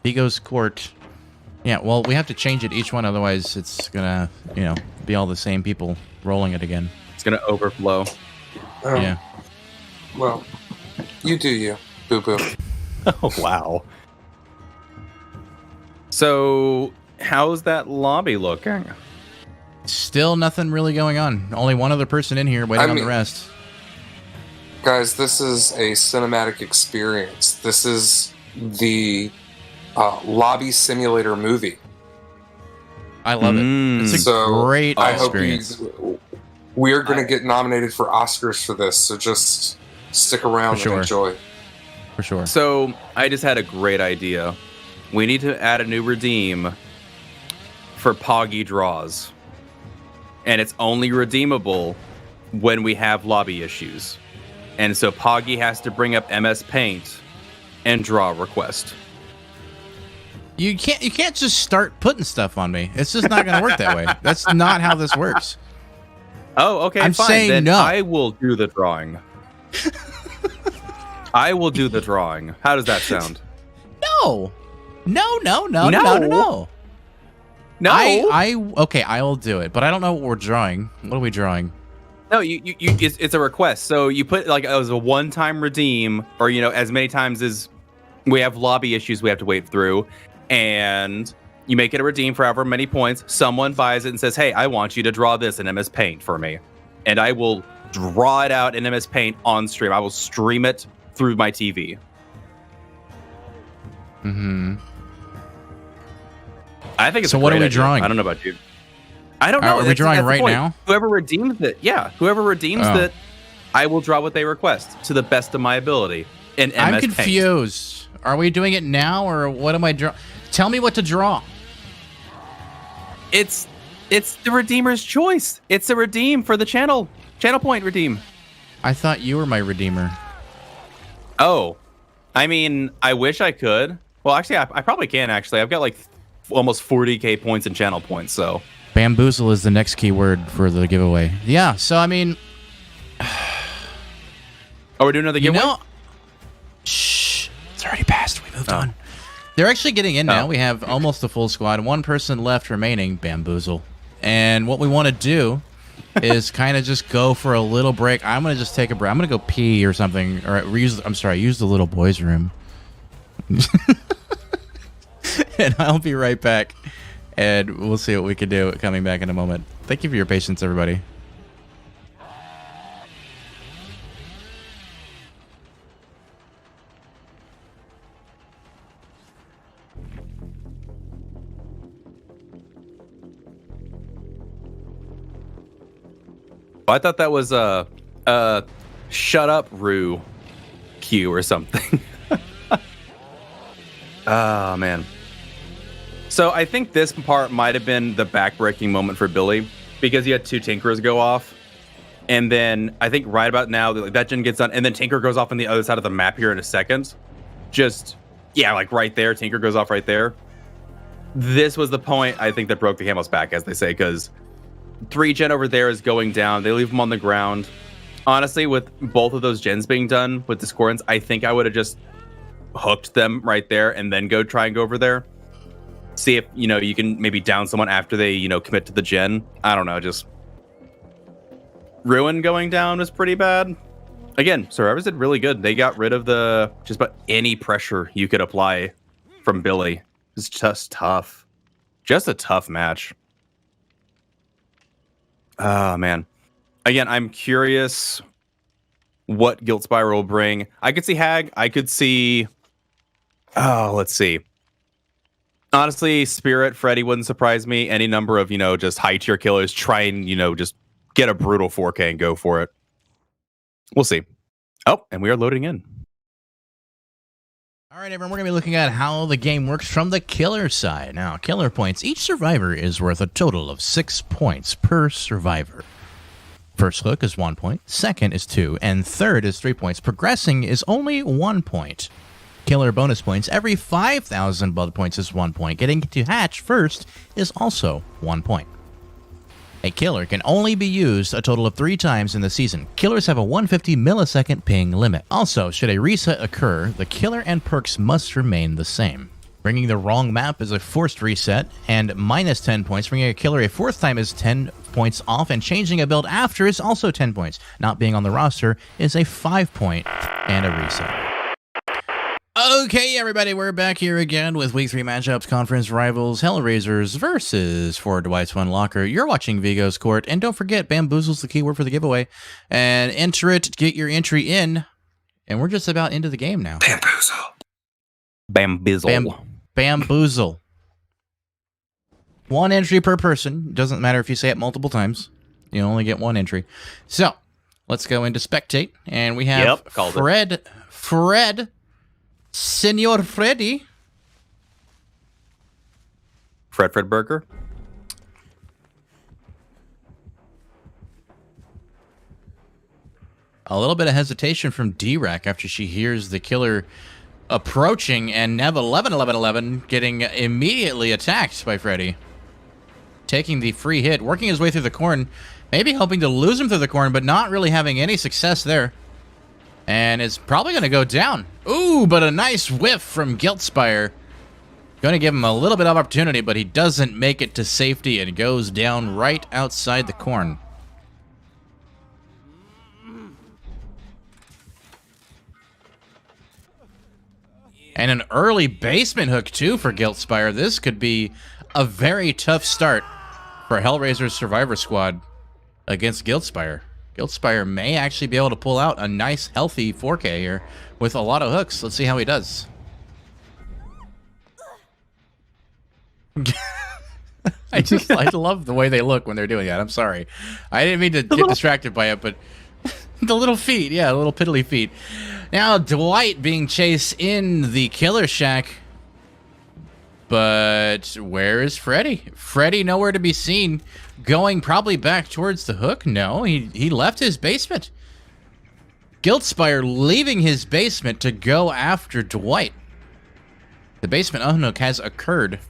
Vigo's Court. Yeah, well, we have to change it each one, otherwise it's gonna, be all the same people rolling it again. It's gonna overflow. Yeah. Well, you do you, boo-boo. Oh, wow. So, how's that lobby looking? Still nothing really going on. Only one other person in here waiting on the rest. Guys, this is a cinematic experience. This is the lobby simulator movie. I love it. It's a great experience. We're going to get nominated for Oscars for this, so just stick around and enjoy. For sure. So, I just had a great idea. We need to add a new redeem for Poggy draws. And it's only redeemable when we have lobby issues. And so Poggy has to bring up MS Paint and draw a request. You can't just start putting stuff on me. It's just not going to work that way. That's not how this works. Oh, okay, I'm fine. saying Then no. I will do the drawing. I will do the drawing. How does that sound? No. No. No. Okay, I will do it, but I don't know what we're drawing. What are we drawing? No, it's a request. So you put like as a one-time redeem, or as many times as we have lobby issues we have to wait through, and you make it a redeem for however many points. Someone buys it and says, "Hey, I want you to draw this in MS Paint for me," and I will draw it out in MS Paint on stream. I will stream it through my TV. Mm-hmm. I think it's so. a What are great we idea. drawing? I don't know about you. I don't know. Are we drawing that's the right point. now? Whoever redeems it, whoever redeems it, I will draw what they request to the best of my ability in MS I'm Paint. confused. Are we doing it now, or what am I drawing? Tell me what to draw. It's the redeemer's choice. It's a redeem for the channel point redeem. I thought you were my redeemer. Oh, I mean, I wish I could. Well, actually, I probably can. Actually, I've got like almost 40k points in channel points. So Bamboozle is the next keyword for the giveaway. Yeah. So I mean, we're doing another giveaway. Shh. It's already passed. We moved on. They're actually getting in now. We have almost a full squad. One person left remaining, Bamboozle. And what we want to do is kind of just go for a little break. I'm going to just take a break. I'm going to go pee or something. Or use the little boys' room. And I'll be right back. And we'll see what we can do coming back in a moment. Thank you for your patience, everybody. I thought that was a shut up Rue cue or something. Oh man. So I think this part might have been the backbreaking moment for Billy because he had two Tinkers go off. And then I think right about now that gen gets done and then Tinker goes off on the other side of the map here in a second. Like right there, Tinker goes off right there. This was the point I think that broke the camel's back, as they say, because 3 gen over there is going down. They leave them on the ground. Honestly, with both of those gens being done with Discordance, I think I would have just hooked them right there and then try and go over there. See if, you can maybe down someone after they, commit to the gen. I don't know, just Ruin going down was pretty bad. Again, Survivors did really good. They got rid of just about any pressure you could apply from Billy. It's just tough. Just a tough match. Oh, man. Again, I'm curious what Guilt Spiral will bring. I could see Hag. I could see... Oh, let's see. Honestly, Spirit, Freddy wouldn't surprise me. Any number of, just high-tier killers try and, just get a brutal 4K and go for it. We'll see. Oh, and we are loading in. All right, everyone, we're going to be looking at how the game works from the killer side. Now, killer points. Each survivor is worth a total of 6 points per survivor. First hook is 1 point, second is 2, and third is 3 points. Progressing is only 1 point. Killer bonus points. Every 5,000 blood points is 1 point. Getting to hatch first is also 1 point. A killer can only be used a total of 3 times in the season. Killers have a 150 millisecond ping limit. Also, should a reset occur, the killer and perks must remain the same. Bringing the wrong map is a forced reset, and minus 10 points. Bringing a killer a 4th time is 10 points off, and changing a build after is also 10 points. Not being on the roster is a 5 point and a reset. Okay, everybody, we're back here again with Week 3 matchups, conference rivals, Hellraisers versus 4 Dwights, 1 Locker. You're watching Vigo's Court, and don't forget, Bamboozle's the keyword for the giveaway. And enter it, get your entry in, and we're just about into the game now. Bamboozle. Bamboozle. 1 entry per person. Doesn't matter if you say it multiple times. You only get 1 entry. So, let's go into Spectate, and we have Fred, Senor Freddy. Fred Burger. A little bit of hesitation from D-Rack after she hears the killer approaching, and Nev 11 getting immediately attacked by Freddy. Taking the free hit, working his way through the corn, Maybe hoping to lose him through the corn, but not really having any success there. And it's probably going to go down. Ooh, but a nice whiff from Guiltspire. Going to give him a little bit of opportunity, but he doesn't make it to safety and goes down right outside the corn. And an early basement hook, too, for Guiltspire. This could be a very tough start for Hellraisers Survivor Squad against Guiltspire. Guiltspire may actually be able to pull out a nice, healthy 4K here with a lot of hooks. Let's see how he does. I love the way they look when they're doing that. I'm sorry. I didn't mean to get distracted by it, but the little feet. Yeah, little piddly feet. Now, Dwight being chased in the Killer Shack. But where is Freddy? Freddy nowhere to be seen. Going probably back towards the hook? No, he left his basement. Guiltspire leaving his basement to go after Dwight. The basement unhook has occurred.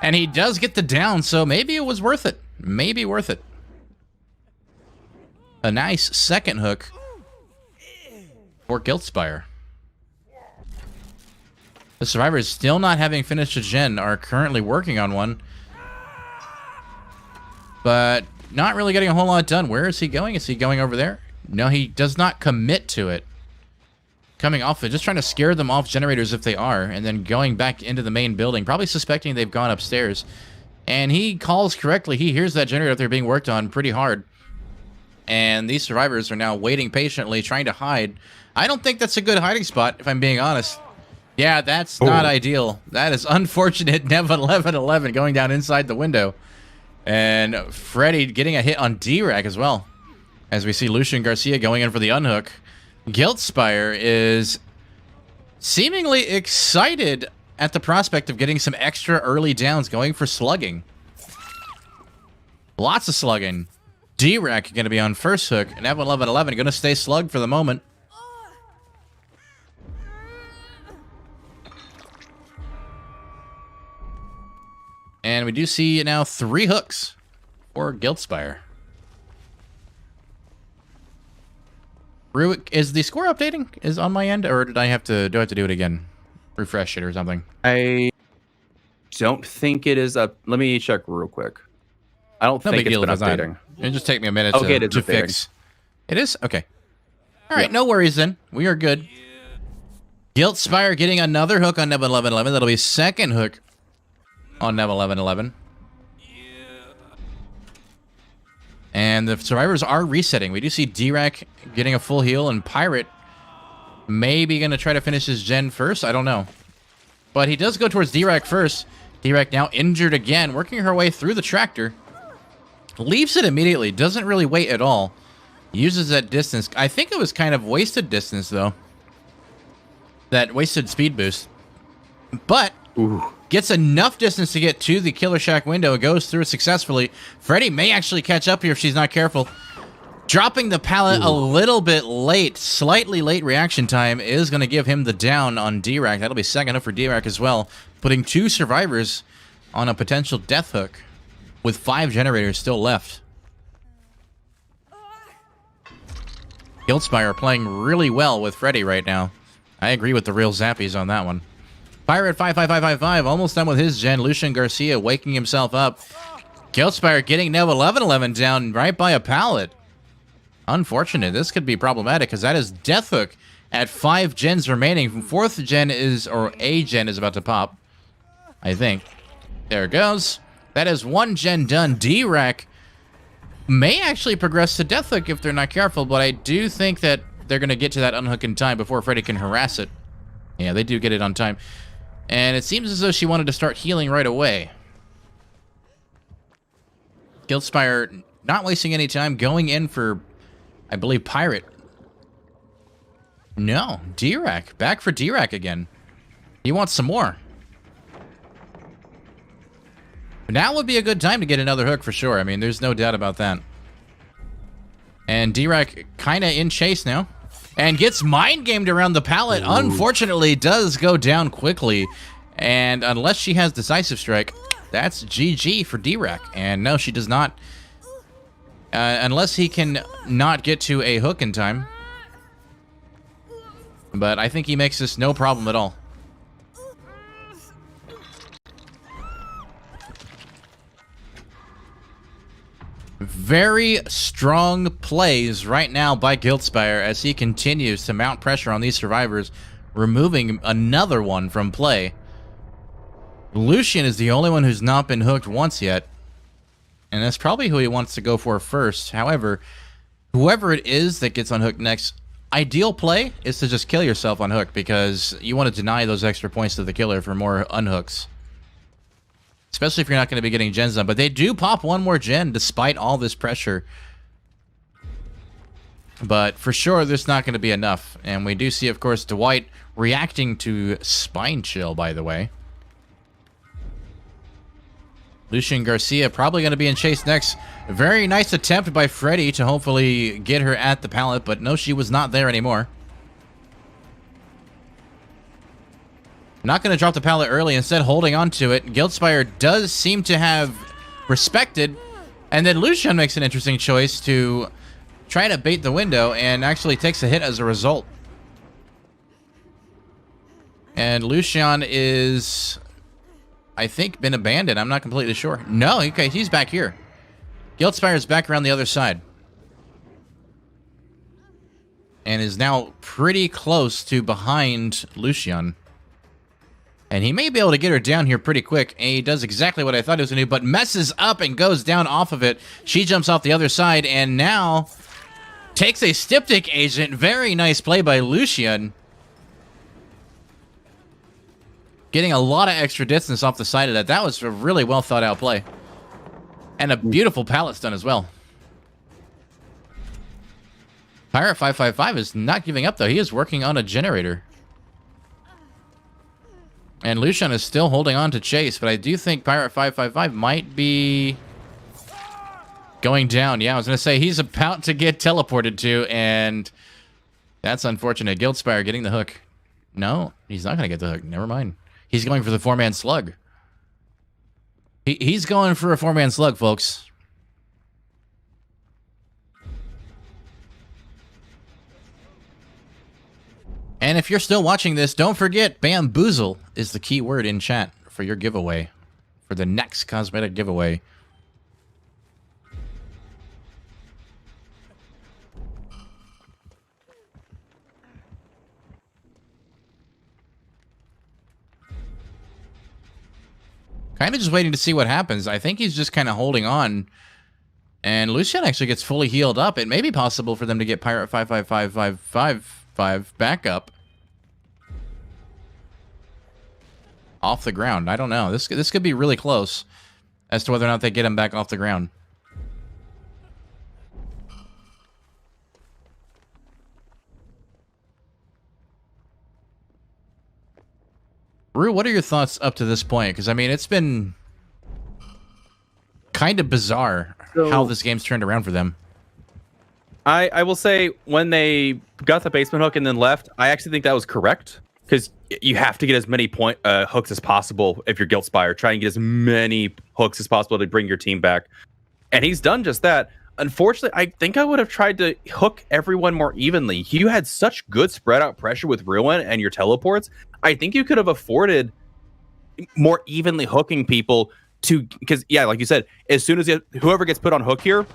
And he does get the down, so maybe it was worth it. Maybe worth it. A nice second hook for Guiltspire. The survivors, still not having finished a gen, are currently working on one. But not really getting a whole lot done. Where is he going? Is he going over there? No, he does not commit to it. Coming off it, just trying to scare them off generators if they are, and then going back into the main building, probably suspecting they've gone upstairs. And he calls correctly. He hears that generator up there being worked on pretty hard. And these survivors are now waiting patiently, trying to hide. I don't think that's a good hiding spot, if I'm being honest. Yeah, that's not ideal. That is unfortunate. Nev 1111 going down inside the window. And Freddy getting a hit on D-Rack as well. As we see Lucian Garcia going in for the unhook. Guiltspire is seemingly excited at the prospect of getting some extra early downs, going for slugging. Lots of slugging. D-Rack going to be on first hook. And Nev 1111 going to stay slugged for the moment. And we do see now 3 hooks for Guiltspire. Is the score updating? Is on my end, or do I have to do it again? Refresh it or something? I don't think it is up. Let me check real quick. I don't think it's been updating. It'll just take me a minute to fix. It is? Okay. All right, no worries then. We are good. Guiltspire getting another hook on Nev 1111. That'll be second hook on Nev 1111. And the survivors are resetting. We do see D-Rack getting a full heal, and Pirate maybe going to try to finish his gen first. I don't know. But he does go towards D-Rack first. D-Rack now injured again, working her way through the tractor. Leaves it immediately. Doesn't really wait at all. Uses that distance. I think it was kind of wasted distance, though. That wasted speed boost. But gets enough distance to get to the Killer Shack window. It goes through it successfully. Freddy may actually catch up here if she's not careful. Dropping the pallet a little bit late. Slightly late reaction time is going to give him the down on D-Rack. That'll be second hook for D-Rack as well. Putting 2 survivors on a potential death hook with 5 generators still left. Guiltspire playing really well with Freddy right now. I agree with the real zappies on that one. Pirate 55555 almost done with his gen. Lucian Garcia waking himself up. Guiltspire getting Nev 1111 down right by a pallet. Unfortunate. This could be problematic because that is death hook at 5 gens remaining. 4th gen is, or a gen is about to pop. I think. There it goes. That is 1 gen done. D-Rack may actually progress to death hook if they're not careful, but I do think that they're going to get to that unhook in time before Freddy can harass it. Yeah, they do get it on time. And it seems as though she wanted to start healing right away. Guiltspire not wasting any time, going in for, I believe, Pirate. No, D-Rack. Back for D-Rack again. He wants some more. Now would be a good time to get another hook for sure. I mean, there's no doubt about that. And D-Rack kind of in chase now. And gets mind-gamed around the pallet. Ooh. Unfortunately, does go down quickly. And unless she has Decisive Strike, that's GG for D-Rack. And no, she does not. Unless he can not get to a hook in time. But I think he makes this no problem at all. Very strong plays right now by Guildspire as he continues to mount pressure on these survivors, removing another one from play. Lucian is the only one who's not been hooked once yet, and that's probably who he wants to go for first. However, whoever it is that gets unhooked next, ideal play is to just kill yourself on hook, because you want to deny those extra points to the killer for more unhooks. Especially if you're not going to be getting gens done. But they do pop one more gen despite all this pressure. But for sure, there's not going to be enough. And we do see, of course, Dwight reacting to Spine Chill, by the way. Lucian Garcia probably going to be in chase next. A very nice attempt by Freddy to hopefully get her at the pallet. But no, she was not there anymore. Not going to drop the pallet early, instead holding on to it. Guildspire does seem to have respected, and then Lucian makes an interesting choice to try to bait the window and actually takes a hit as a result. And Lucian is, I think, been abandoned. I'm not completely sure. No, okay, he's back here. Guildspire is back around the other side. And is now pretty close to behind Lucian. And he may be able to get her down here pretty quick. And he does exactly what I thought he was going to do, but messes up and goes down off of it. She jumps off the other side and now takes a Styptic agent. Very nice play by Lucian. Getting a lot of extra distance off the side of that. That was a really well thought out play. And a beautiful pallet stun as well. Pirate 555 is not giving up though. He is working on a generator. And Lucian is still holding on to chase, but I do think Pirate 555 might be going down. Yeah, I was going to say he's about to get teleported to, and that's unfortunate. Guildspire getting the hook. No, he's not going to get the hook. Never mind. He's going for the four-man slug. He's going for a four-man slug, folks. And if you're still watching this, don't forget, bamboozle is the key word in chat for your giveaway, for the next cosmetic giveaway. Kind of just waiting to see what happens. I think he's just kind of holding on. And Lucian actually gets fully healed up. It may be possible for them to get Pirate 55555 back up off the ground. I don't know. This could be really close as to whether or not they get him back off the ground. Rue, what are your thoughts up to this point? Because, I mean, it's been kind of bizarre how this game's turned around for them. I will say, when they got the basement hook and then left, I actually think that was correct. Because you have to get as many hooks as possible if you're Guildspire. Try and get as many hooks as possible to bring your team back. And he's done just that. Unfortunately, I think I would have tried to hook everyone more evenly. You had such good spread out pressure with Ruin and your teleports. I think you could have afforded more evenly hooking people to, because, yeah, like you said, as soon as whoever gets put on hook here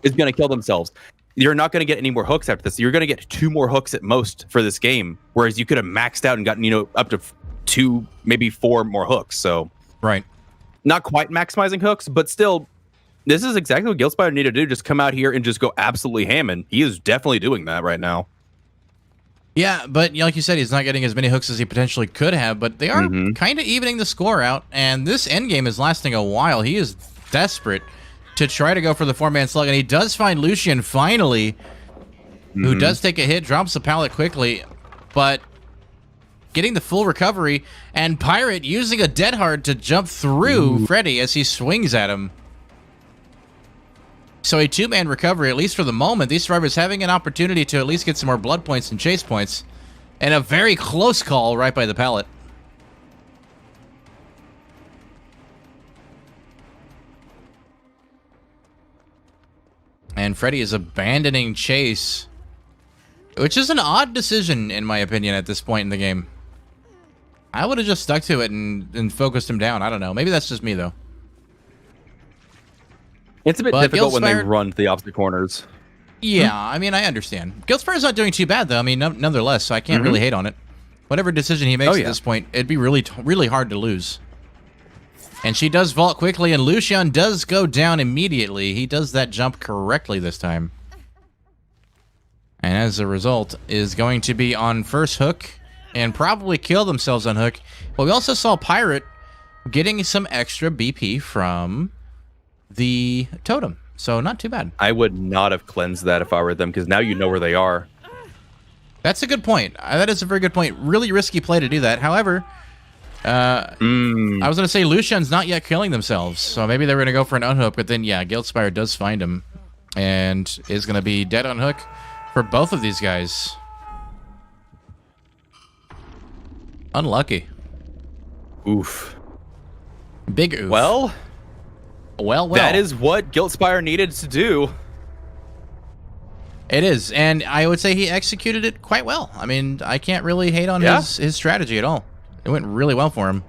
is going to kill themselves. You're not going to get any more hooks after this. You're going to get 2 more hooks at most for this game, whereas you could have maxed out and gotten, up to 2, maybe 4 more hooks. So, right, not quite maximizing hooks, but still, this is exactly what Guildspire needed to do. Just come out here and just go absolutely ham, and he is definitely doing that right now. Yeah, but like you said, he's not getting as many hooks as he potentially could have, but they are kind of evening the score out, and this endgame is lasting a while. He is desperate to try to go for the four-man slug, and he does find Lucian finally, who does take a hit, drops the pallet quickly, but getting the full recovery, and Pirate using a dead hard to jump through Freddy as he swings at him. So a 2-man recovery, at least for the moment. These survivors having an opportunity to at least get some more blood points and chase points, and a very close call right by the pallet. Freddy is abandoning chase, which is an odd decision, in my opinion, at this point in the game. I would have just stuck to it and focused him down. I don't know. Maybe that's just me, though. It's a bit difficult when they run to the opposite corners. Yeah, I mean, I understand. Guildspire's not doing too bad, though. I mean, nonetheless, so I can't really hate on it. Whatever decision he makes at this point, it'd be really hard to lose. And she does vault quickly, and Lucian does go down immediately. He does that jump correctly this time. And as a result, is going to be on first hook and probably kill themselves on hook. But we also saw Pirate getting some extra BP from the totem. So not too bad. I would not have cleansed that if I were them, because now you know where they are. That's a good point. That is a very good point. Really risky play to do that. However, I was going to say Lucian's not yet killing themselves. So maybe they were going to go for an unhook. But then, yeah, Guildspire does find him. And is going to be dead on hook for both of these guys. Unlucky. Oof. Big oof. Well. That is what Guildspire needed to do. It is, and I would say he executed it quite well. I mean, I can't really hate on his strategy at all. It went really well for him.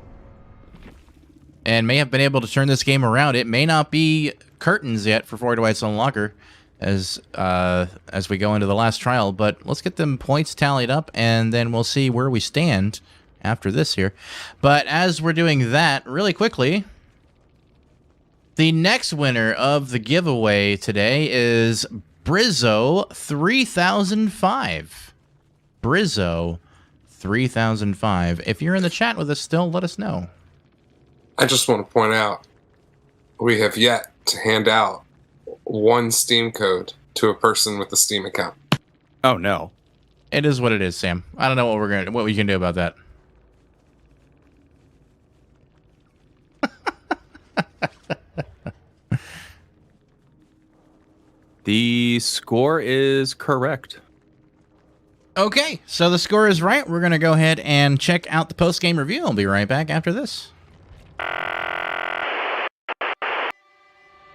And may have been able to turn this game around. It may not be curtains yet for 4 Dwights Unlocker as we go into the last trial, but let's get them points tallied up, and then we'll see where we stand after this here. But as we're doing that, really quickly, the next winner of the giveaway today is Brizzo 3005. Brizzo 3005. If you're in the chat with us still, let us know. I just want to point out, we have yet to hand out one Steam code to a person with a Steam account. Oh no. It is what it is, Sam. I don't know what we can do about that. The score is correct. Okay, so the score is right. We're going to go ahead and check out the post-game review. I'll be right back after this.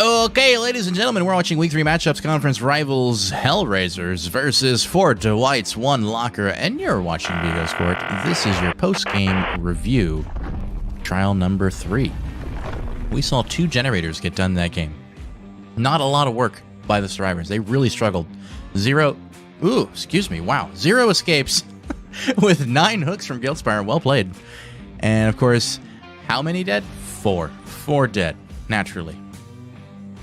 Okay, ladies and gentlemen, we're watching Week 3 Matchups Conference Rivals Hellraisers versus 4 Dwights, 1 Locker, and you're watching Vigo's Court. This is your post-game review. Trial number 3. We saw 2 generators get done in that game. Not a lot of work by the survivors. They really struggled. 0 escapes with 9 hooks from Guildspire. Well played. And of course, how many dead? 4 dead, naturally.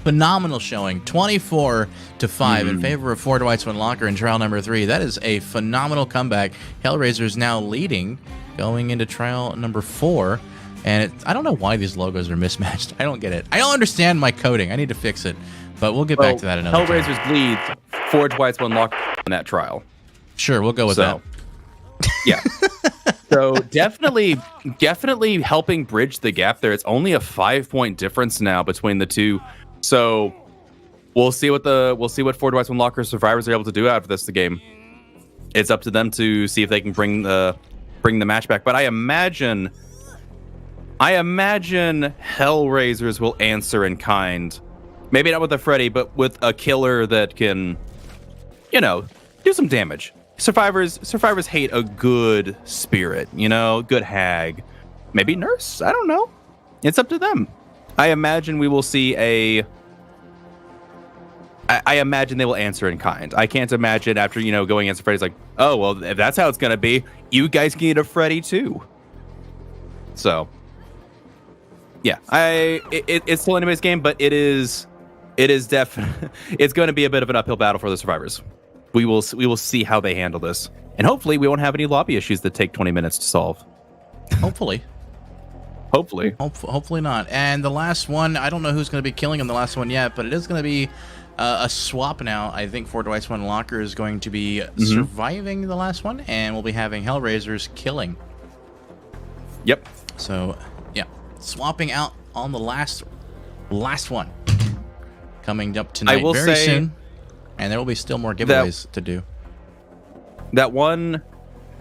Phenomenal showing. 24-5 in favor of 4 Dwights, 1 Locker in trial number 3. That is a phenomenal comeback. Hellraisers now leading going into trial number 4. And I don't know why these logos are mismatched. I don't get it. I don't understand my coding. I need to fix it. But we'll get back to that another time. Hellraisers lead 4 Dwights, 1 Locker in that trial. Sure, we'll go with that. Yeah. So definitely helping bridge the gap there. It's only a 5-point difference now between the two. So we'll see what 4 Dwights, 1 Locker survivors are able to do out of the game. It's up to them to see if they can bring the match back. But I imagine Hellraisers will answer in kind. Maybe not with a Freddy, but with a killer that can, do some damage. Survivors hate a good spirit, good hag. Maybe nurse? I don't know. It's up to them. I imagine we will see I imagine they will answer in kind. I can't imagine after, going against Freddy's like, oh, well, if that's how it's going to be, you guys can get a Freddy too. So, yeah, it's still anybody's game, but it is definitely, it's going to be a bit of an uphill battle for the survivors. We will see how they handle this. And hopefully we won't have any lobby issues that take 20 minutes to solve. Hopefully. Hopefully not. And the last one, I don't know who's going to be killing him the last one yet, but it is going to be a swap now. I think 4 Dwights, 1 Locker is going to be surviving the last one, and we'll be having Hellraisers killing. Yep. So, yeah. Swapping out on the last one. Coming up tonight very soon. And there will be still more giveaways to do. That one,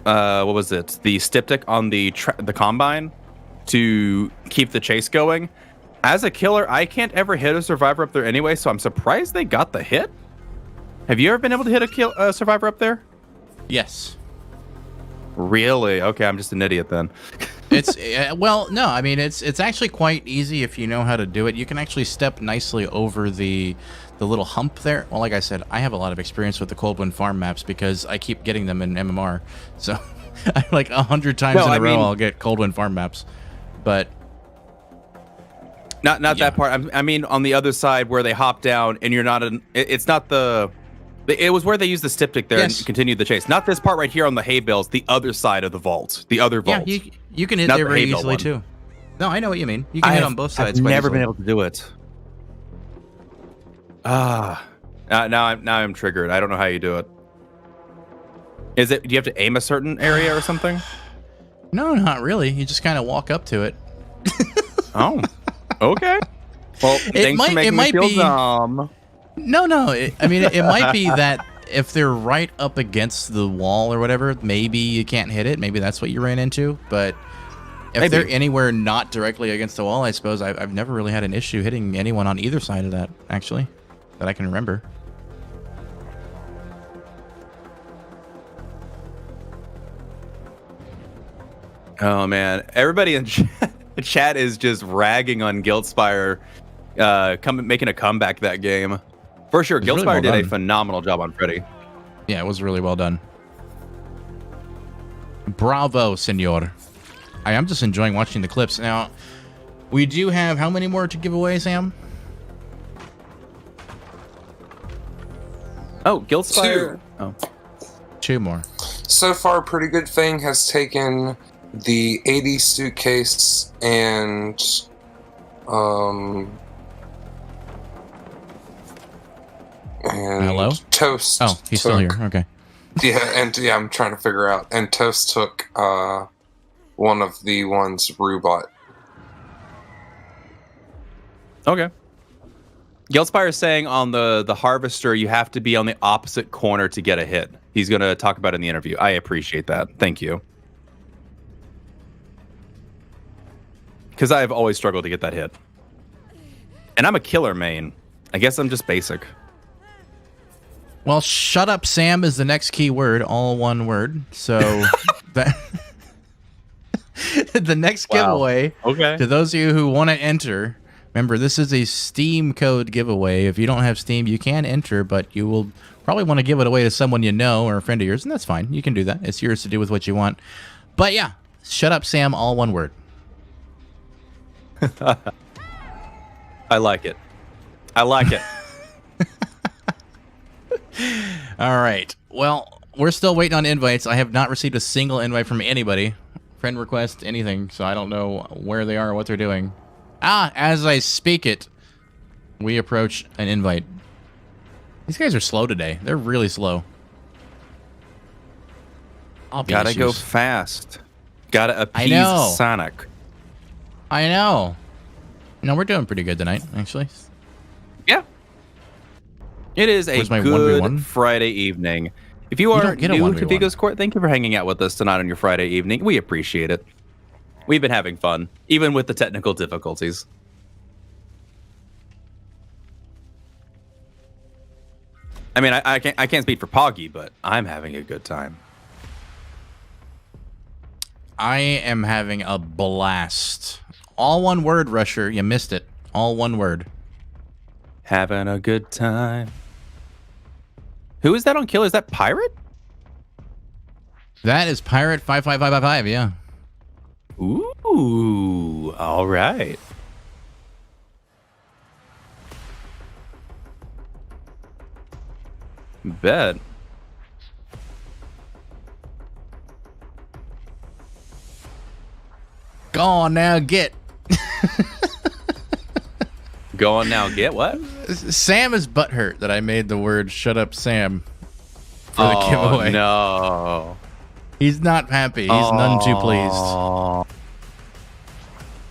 what was it? The styptic on the Combine to keep the chase going. As a killer, I can't ever hit a survivor up there anyway, so I'm surprised they got the hit. Have you ever been able to hit a survivor up there? Yes. Really? Okay, I'm just an idiot then. It's well, no, I mean it's actually quite easy if you know how to do it. You can actually step nicely over the little hump there. Well, like I said, I have a lot of experience with the Coldwind Farm maps because I keep getting them in MMR. So like 100 times in a row I'll get Coldwind Farm maps. But not that part. I mean on the other side where they hop down and you're not it's not the it was where they used the styptic there and continued the chase. Not this part right here on the hay bales, the other side of the vault. The other vault. Yeah, you can hit there very easily too. No, I know what you mean. You can hit on both sides. I've never been able to do it. Now I'm triggered. I don't know how you do it. Do you have to aim a certain area or something? No, not really. You just kind of walk up to it. Oh, okay. Well, thanks for making me feel dumb. No. I mean, it might be that if they're right up against the wall or whatever, maybe you can't hit it. Maybe that's what you ran into. But if they're anywhere not directly against the wall, I suppose I've never really had an issue hitting anyone on either side of that, actually, that I can remember. Oh, man. Everybody in chat is just ragging on Guildspire making a comeback that game. For sure, Guildspire did a phenomenal job on Freddy. Yeah, it was really well done. Bravo, senor. I am just enjoying watching the clips. Now, we do have how many more to give away, Sam? Oh, Guildspire. Two more. So far, Pretty Good Thing has taken the 80 suitcase and hello? Toast. Oh, he's still here. Okay. Yeah, I'm trying to figure out. And Toast took one of the ones Rubot. Okay. Guildspire is saying on the Harvester, you have to be on the opposite corner to get a hit. He's going to talk about it in the interview. I appreciate that. Thank you. Because I've always struggled to get that hit. And I'm a killer main. I guess I'm just basic. Well, shut up, Sam is the next key word, all one word. So that the next giveaway to those of you who want to enter, remember, this is a Steam code giveaway. If you don't have Steam, you can enter, but you will probably want to give it away to someone you know or a friend of yours, and that's fine. You can do that. It's yours to do with what you want. But yeah, shut up, Sam, all one word. I like it. I like it. All right. Well, we're still waiting on invites. I have not received a single invite from anybody. Friend request, anything. So I don't know where they are or what they're doing. As I speak it, we approach an invite. These guys are slow today. They're really slow. Gotta go fast. Gotta appease Sonic. I know. No, we're doing pretty good tonight, actually. Yeah. It is a good 1v1? Friday evening. If you are new to Vigo's Court, thank you for hanging out with us tonight on your Friday evening. We appreciate it. We've been having fun, even with the technical difficulties. I mean, I can't speak for Poggy, but I'm having a good time. I am having a blast. All one word, Rusher. You missed it. All one word. Having a good time. Who is that on kill? Is that Pirate? That is Pirate 55555, yeah. Ooh, all right. Bet. Go on now, get. Go on now, get what? Sam is butthurt that I made the word "shut up, Sam" for the giveaway. No, he's not happy. He's none too pleased.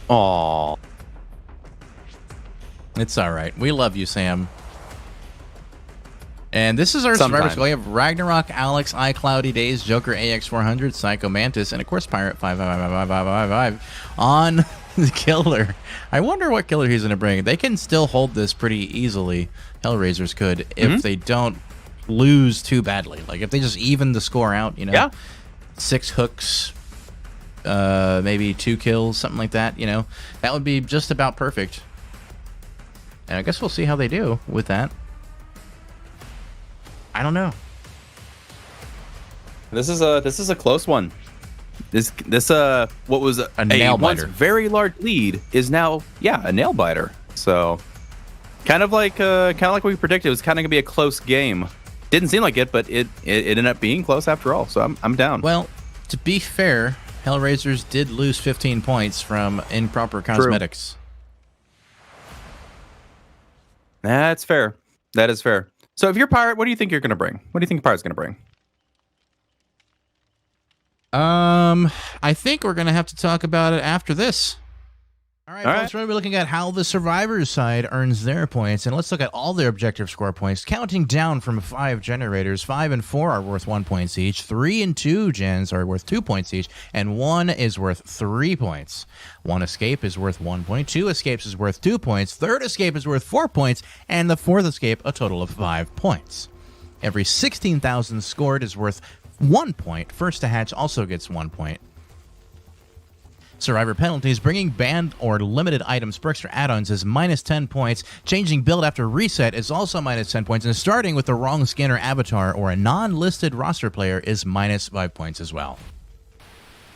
Aww. It's all right. We love you, Sam. And this is our survivor squad. We have Ragnarok, Alex, iCloudy Days, Joker AX400, Psycho Mantis, and of course Pirate 55555 on the killer. I wonder what killer he's going to bring. They can still hold this pretty easily. Hellraisers could. If they don't lose too badly. Like, if they just even the score out, you know? Yeah. 6 hooks, maybe 2 kills, something like that, you know? That would be just about perfect. And I guess we'll see how they do with that. I don't know. This is a close one. This what was a nail once biter. very large lead is now a nail biter. So kind of like what we predicted. It was kind of gonna be a close game. Didn't seem like it, but it ended up being close after all. So I'm down. Well, to be fair, Hellraisers did lose 15 points from improper cosmetics. That's fair. That is fair. So if you're Pirate, what do you think you're gonna bring? What do you think Pirate's gonna bring? I think we're gonna have to talk about it after this. All right, folks, we're going to be looking at how the Survivors side earns their points, and let's look at all their objective score points, counting down from 5 generators. 5 and 4 are worth 1 point each, 3 and 2 gens are worth 2 points each, and 1 is worth 3 points. 1 escape is worth 1 point, 2 escapes is worth 2 points, 3rd escape is worth 4 points, and the 4th escape a total of 5 points. Every 16,000 scored is worth 1 point. First to hatch also gets 1 point. Survivor penalties: bringing banned or limited items, perks, or add-ons is minus 10 points. Changing build after reset is also minus 10 points. And starting with the wrong skin or avatar or a non-listed roster player is minus 5 points as well.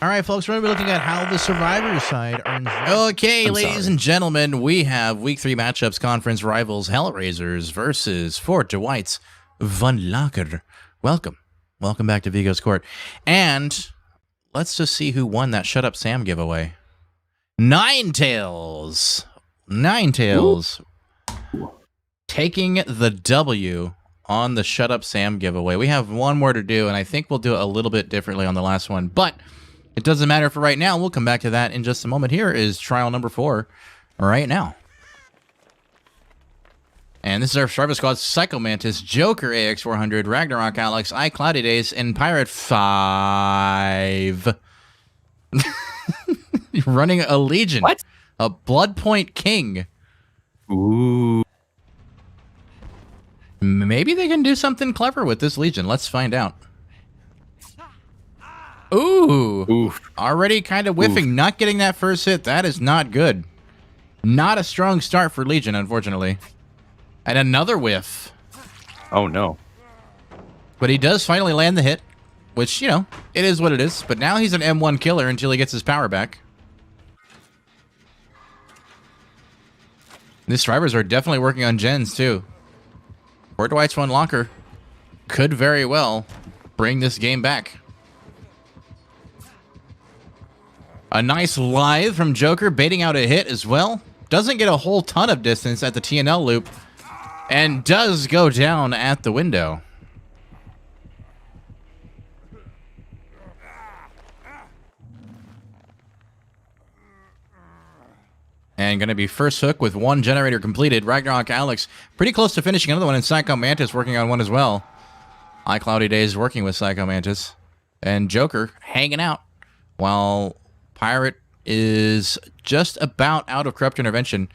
All right, folks, we're going to be looking at how the Survivor side earns... Okay, ladies and gentlemen, we have Week 3 matchups. Conference rivals Hellraisers versus Fort Dwights Van Laker. Welcome. Welcome back to Vigo's Court. And... let's just see who won that Shut Up Sam giveaway. Ninetales. Ninetales taking the W on the Shut Up Sam giveaway. We have one more to do, and I think we'll do it a little bit differently on the last one. But it doesn't matter for right now. We'll come back to that in just a moment. Here is trial number 4 right now. And this is our Survivor Squad: Psycho Mantis, Joker AX400, Ragnarok Alex, iCloudy Days, and Pirate 5. Running a Legion. What? A Blood Point King. Ooh. Maybe they can do something clever with this Legion. Let's find out. Ooh. Oof. Already kind of whiffing. Oof. Not getting that first hit. That is not good. Not a strong start for Legion, unfortunately. And another whiff. Oh, no. But he does finally land the hit, which, you know, it is what it is. But now he's an M1 killer until he gets his power back. These drivers are definitely working on gens, too. Fort Dwights Van Laker could very well bring this game back. A nice lithe from Joker, baiting out a hit as well. Doesn't get a whole ton of distance at the TNL loop. And does go down at the window. And going to be first hook with 1 generator completed. Ragnarok Alex pretty close to finishing another one, and Psycho Mantis working on one as well. iCloudy Days working with Psycho Mantis. And Joker hanging out, while Pirate is just about out of Corrupt Intervention.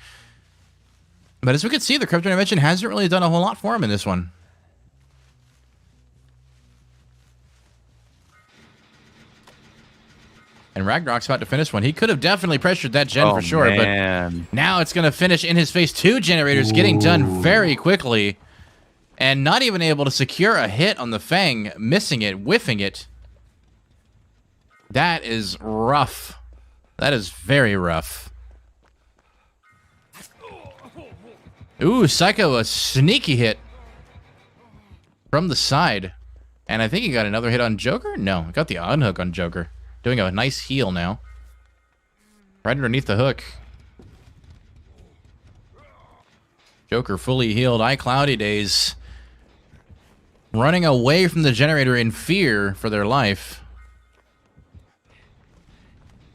But as we can see, the Corrupt Intervention hasn't really done a whole lot for him in this one. And Ragnarok's about to finish one. He could have definitely pressured that gen for sure, man. but now it's going to finish in his face. 2 generators getting done very quickly. And not even able to secure a hit on the Fang, missing it, whiffing it. That is rough. That is very rough. Ooh, Psycho, a sneaky hit from the side. And I think he got another hit on Joker? No, got the unhook on Joker. Doing a nice heal now. Right underneath the hook. Joker fully healed. iCloudy Days running away from the generator in fear for their life.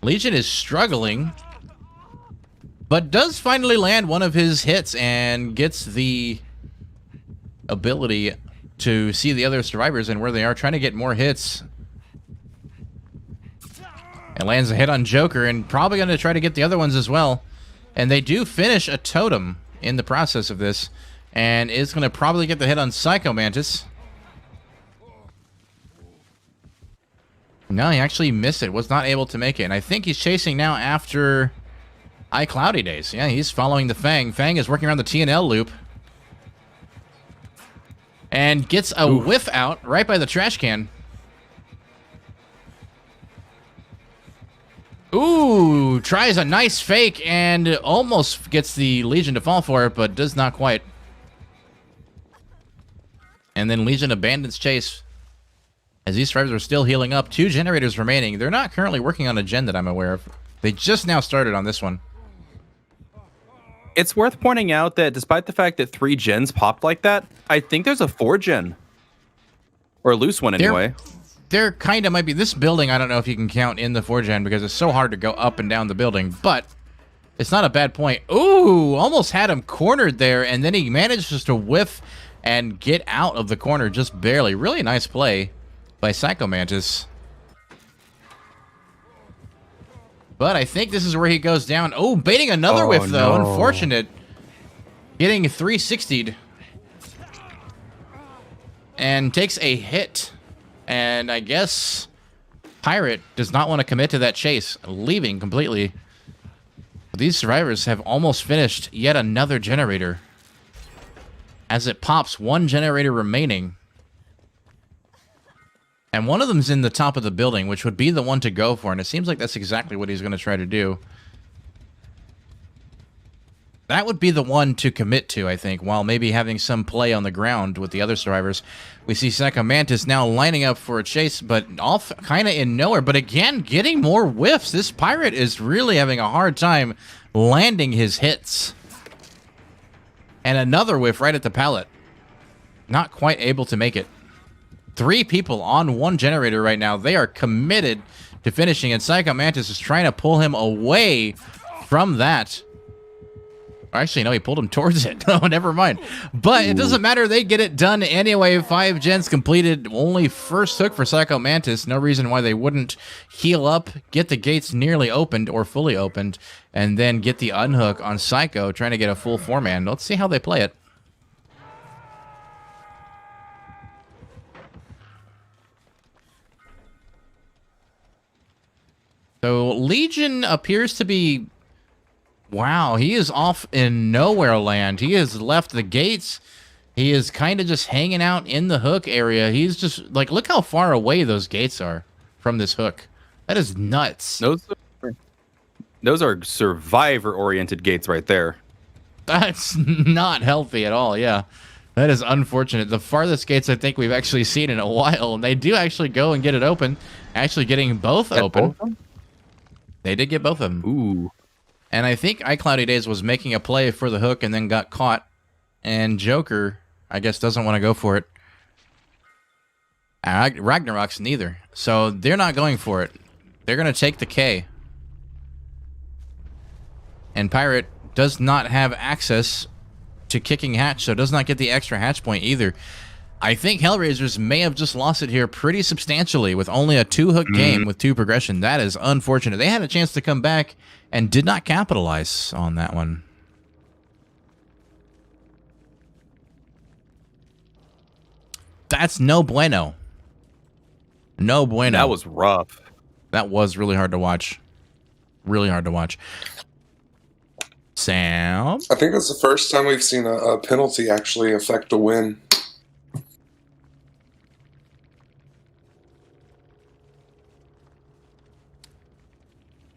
Legion is struggling, but does finally land one of his hits and gets the ability to see the other survivors and where they are, trying to get more hits. And lands a hit on Joker, and probably going to try to get the other ones as well. And they do finish a totem in the process of this, and is going to probably get the hit on Psycho Mantis. No, he actually missed it. Was not able to make it. And I think he's chasing now after iCloudy Days. Yeah, he's following the Fang. Fang is working around the TNL loop. And gets a whiff out right by the trash can. Ooh, tries a nice fake and almost gets the Legion to fall for it, but does not quite. And then Legion abandons chase. As these survivors are still healing up, 2 generators remaining. They're not currently working on a gen that I'm aware of. They just now started on this one. It's worth pointing out that despite the fact that 3 gens popped like that, I think there's a 4 gen. Or a loose one anyway. There kind of might be. This building, I don't know if you can count in the 4 gen because it's so hard to go up and down the building, but it's not a bad point. Ooh, almost had him cornered there, and then he managed just to whiff and get out of the corner just barely. Really nice play by Psycho Mantis. But I think this is where he goes down. Oh, baiting another whiff, though. No. Unfortunate. Getting 360'd. And takes a hit. And I guess Pirate does not want to commit to that chase, leaving completely. These survivors have almost finished yet another generator. As it pops, 1 generator remaining. And one of them's in the top of the building, which would be the one to go for. And it seems like that's exactly what he's going to try to do. That would be the one to commit to, I think, while maybe having some play on the ground with the other survivors. We see Psycho Mantis now lining up for a chase, but off kind of in nowhere. But again, getting more whiffs. This Pirate is really having a hard time landing his hits. And another whiff right at the pallet. Not quite able to make it. 3 people on 1 generator right now. They are committed to finishing, and Psycho Mantis is trying to pull him away from that. Actually, no, he pulled him towards it. Oh, never mind. But it doesn't matter. They get it done anyway. 5 gens completed. Only first hook for Psycho Mantis. No reason why they wouldn't heal up, get the gates nearly opened or fully opened, and then get the unhook on Psycho, trying to get a full 4-man. Let's see how they play it. So Legion appears to be... Wow, he is off in nowhere land. He has left the gates. He is kind of just hanging out in the hook area. He's just... Like, look how far away those gates are from this hook. That is nuts. Those are survivor-oriented gates right there. That's not healthy at all, yeah. That is unfortunate. The farthest gates I think we've actually seen in a while. And they do actually go and get it open. Actually getting both open. They did get both of them. Ooh. And I think iCloudy Days was making a play for the hook and then got caught. And Joker, I guess, doesn't want to go for it. Ragnarok's neither. So they're not going for it. They're going to take the K. And Pirate does not have access to kicking hatch, so does not get the extra hatch point either. I think Hellraisers may have just lost it here pretty substantially with only a 2-hook game with 2 progression. That is unfortunate. They had a chance to come back and did not capitalize on that one. That's no bueno. No bueno. That was rough. That was really hard to watch. Really hard to watch. Sam? I think it's the first time we've seen a penalty actually affect a win.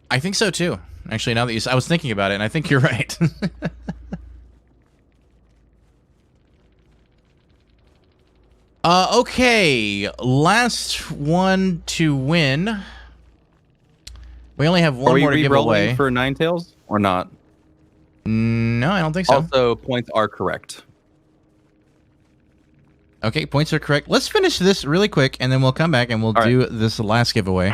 I think so too. Actually, now that you I was thinking about it, and I think you're right. Okay, last one to win. We only have one more to give away for Ninetales or not. No, I don't think so. Also, points are correct. Okay, points are correct. Let's finish this really quick, and then we'll come back and we'll do this last giveaway.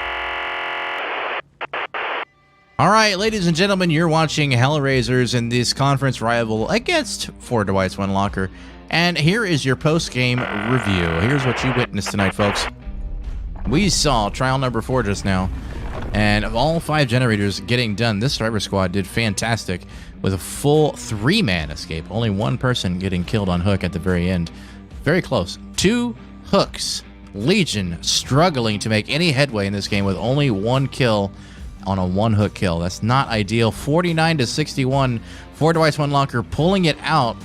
All right, ladies and gentlemen, you're watching Hellraisers in this conference rival against 4 Dwights, 1 Locker. And here is your post-game review. Here's what you witnessed tonight, folks. We saw trial number 4 just now. And of all 5 generators getting done, this survivor squad did fantastic with a full 3-man escape. Only 1 person getting killed on hook at the very end. Very close. 2 hooks Legion struggling to make any headway in this game with only 1 kill on a 1-hook kill. That's not ideal. 49-61 for Dwights, 1 Locker, pulling it out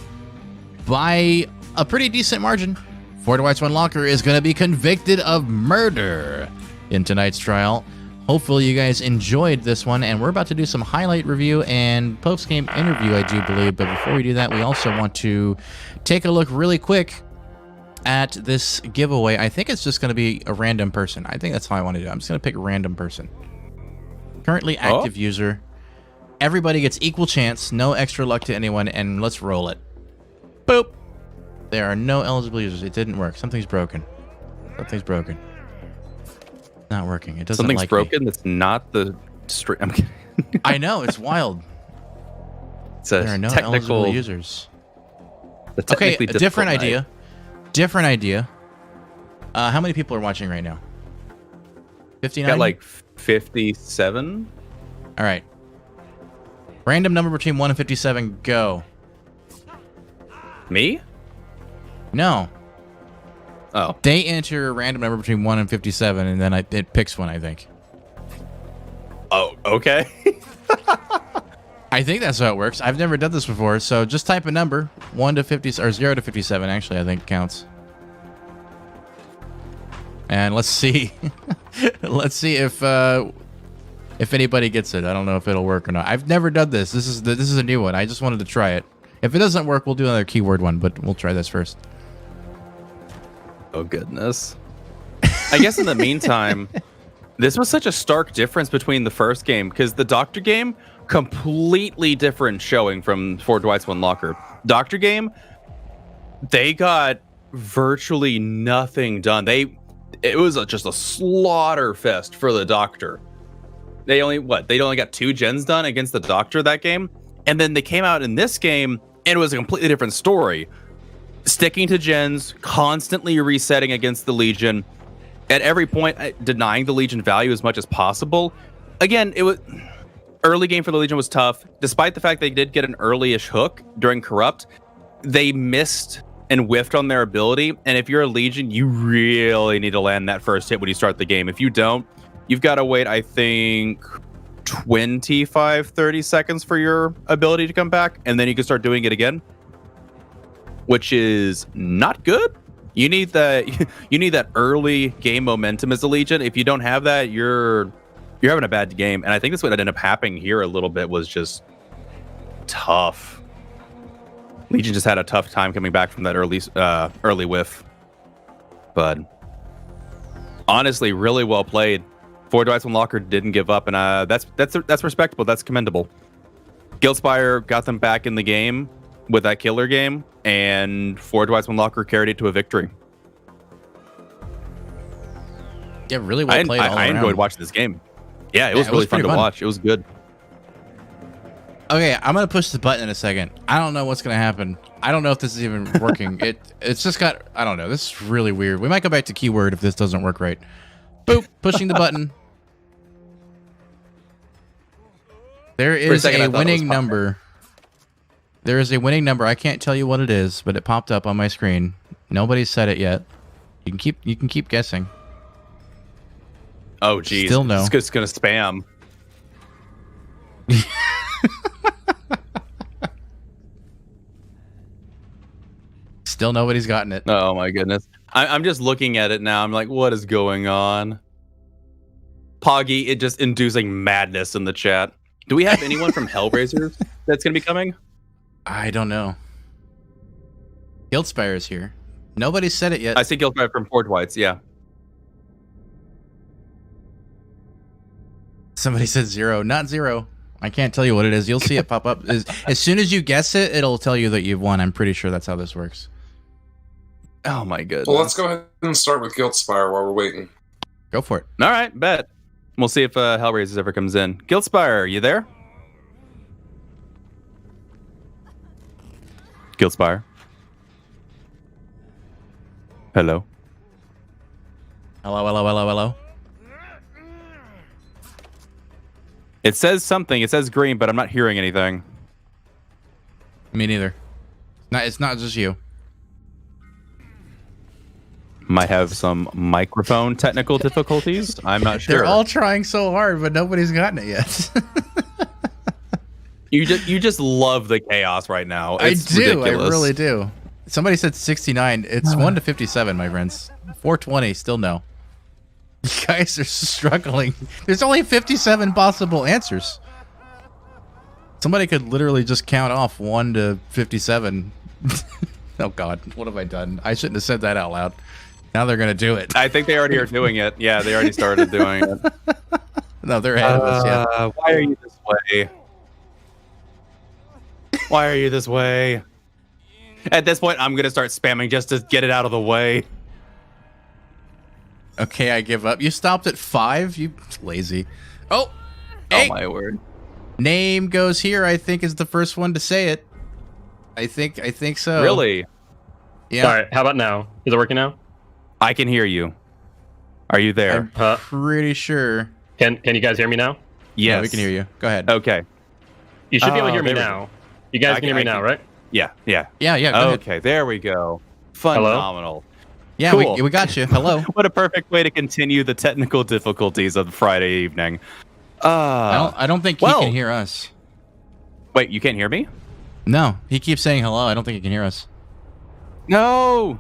by a pretty decent margin. For Dwights, 1 Locker is going to be convicted of murder in tonight's trial. Hopefully you guys enjoyed this one, and we're about to do some highlight review and post-game interview, I do believe. But before we do that, we also want to take a look really quick at this giveaway. I think it's just going to be a random person. I think that's how I want to do it. I'm just going to pick a random person. Currently active user. Everybody gets equal chance, no extra luck to anyone, and let's roll it. Boop. There are no eligible users. It didn't work. Something's broken. Something's broken. Not working. It doesn't. Something's like broken. me. That's not the stream. I'm kidding. I know, it's wild. It's a there are no technical eligible users. Okay, a different idea. Different idea. How many people are watching right now? 59? Got like 57. All right. Random number between 1 and 57, go. Me? No. Oh. They enter a random number between 1 and 57, and then it picks one, I think. Oh, okay. I think that's how it works. I've never done this before, so just type a number. 1 to 50, or 0 to 57, actually, I think counts. And let's see. Let's see if anybody gets it. I don't know if it'll work or not. I've never done this. This is a new one. I just wanted to try it. If it doesn't work, we'll do another keyword one, but we'll try this first. Oh, goodness. I guess in the meantime, this was such a stark difference between the first game, because the Doctor game, completely different showing from For Dwights, 1 Locker. Doctor game, they got virtually nothing done. It was just a slaughter fest for the Doctor. They only got 2 gens done against the Doctor that game, and then they came out in this game, and it was a completely different story. Sticking to gens, constantly resetting against the Legion, at every point denying the Legion value as much as possible. Again, it was early game for the Legion was tough. Despite the fact they did get an early-ish hook during Corrupt, they missed and whiffed on their ability. And if you're a Legion, you really need to land that first hit when you start the game. If you don't, you've got to wait, I think, 25, 30 seconds for your ability to come back, and then you can start doing it again, which is not good. You need that early game momentum as a Legion. If you don't have that, you're having a bad game. And I think that's what ended up happening here a little bit, was just tough. Legion just had a tough time coming back from that early whiff. But honestly, really well played. For Dwights, 1 Locker didn't give up, and that's respectable. That's commendable. Guildspire got them back in the game with that killer game, and For Dwights, 1 Locker carried it to a victory. Yeah, really well played. I enjoyed watching this game. Yeah, it was really fun to watch. It was good. Okay, I'm gonna push the button in a second. I don't know what's gonna happen. I don't know if this is even working. It's just got, I don't know. This is really weird. We might go back to keyword if this doesn't work right. Boop, pushing the button. There is a winning number. There is a winning number. I can't tell you what it is, but it popped up on my screen. Nobody's said it yet. You can keep guessing. Oh, geez. Still no. It's just gonna spam. Still nobody's gotten it. Oh my goodness. I'm just looking at it now. I'm like, what is going on? Poggy, it just inducing madness in the chat. Do we have anyone from Hellraisers that's gonna be coming? I don't know. Guildspire is here. Nobody's said it yet. I see Guildspire from For Dwights, yeah. Somebody said 0. Not 0. I can't tell you what it is. You'll see it pop up. As soon as you guess it, it'll tell you that you've won. I'm pretty sure that's how this works. Oh my goodness. Well, let's go ahead and start with Guildspire while we're waiting. Go for it. All right, bet. We'll see if Hellraisers ever comes in. Guildspire, are you there? Guildspire. Hello. Hello, hello, hello, hello. It says something. It says green, but I'm not hearing anything. Me neither. It's not just you. might have some microphone technical difficulties. I'm not sure. They're all trying so hard, but nobody's gotten it yet. You just love the chaos right now. It's I do. ridiculous. I really do. Somebody said 69. It's 1 to 57, my friends. 420, still no. You guys are struggling. There's only 57 possible answers. Somebody could literally just count off 1 to 57. Oh, God. What have I done? I shouldn't have said that out loud. Now they're going to do it. I think they already are doing it. Yeah, they already started doing it. No, they're ahead of us, yeah. Why are you this way? Why are you this way? At this point, I'm going to start spamming just to get it out of the way. Okay, I give up. You stopped at 5? You lazy. Oh! Oh, Hey! my word. Name goes here, I think, is the first one to say it. I think so. Really? Yeah. All right, how about now? Is it working now? I can hear you. Are you there? I'm pretty sure. Can you guys hear me now? Yes. Yeah, we can hear you. Go ahead. Okay. You should be able to hear me there we now. You guys can hear me now, right? Yeah, yeah. Yeah, go ahead. Okay, there we go. Phenomenal. Yeah, Cool. we got you. Hello. What a perfect way to continue the technical difficulties of the Friday evening. I don't think he can hear us. Wait, you can't hear me? No, he keeps saying hello. I don't think he can hear us. No.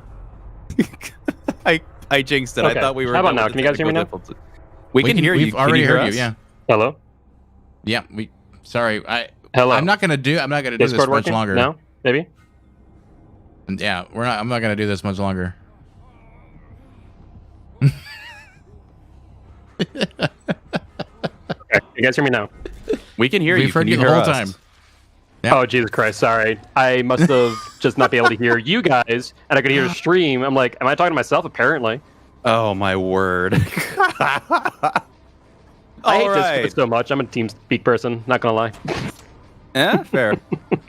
I jinxed it. Okay. I thought we were. How about done now? with Can the you guys hear me now? technical difficulty. We can hear you. We've already Can you hear heard us? you. Yeah. Hello? Yeah. Sorry. Hello? I'm not gonna do this Discord much working? longer. No? Maybe? Yeah, I'm not gonna do this much longer. Okay. You guys hear me now? We can hear you. We've heard Can you the hear whole us? time. Yeah. Oh, Jesus Christ. Sorry. I must have just not be able to hear you guys, and I could hear the stream. I'm like, am I talking to myself? Apparently. Oh my word. I hate Discord so much. I'm a TeamSpeak person, not gonna lie. Yeah, fair.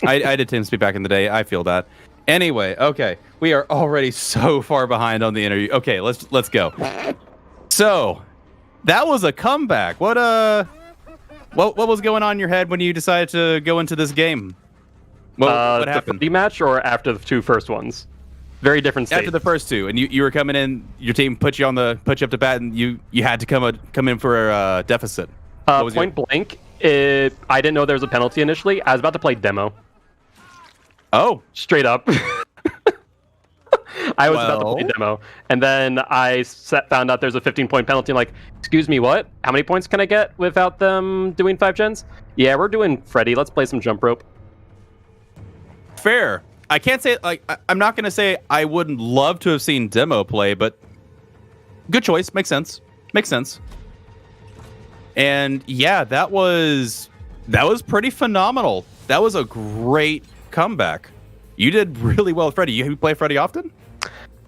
I did TeamSpeak back in the day. I feel that. Anyway, okay. We are already so far behind on the interview. Okay, let's go. So, that was a comeback. What was going on in your head when you decided to go into this game? What happened? The match or after the two first ones? Very different states. After the first two, and you were coming in, your team put you up to bat, and you had to come in for a deficit. Point blank, I didn't know there was a penalty initially. I was about to play demo. Oh, Straight up. I was about to play demo, and then I found out there's a 15-point penalty. I'm like, excuse me, what? How many points can I get without them doing 5 gens? Yeah, we're doing Freddy. Let's play some jump rope. fair. I can't say I'm not gonna say I wouldn't love to have seen demo play, but good choice. Makes sense. And yeah, that was pretty phenomenal. That was a great comeback. You did really well, Freddy. You play Freddy often?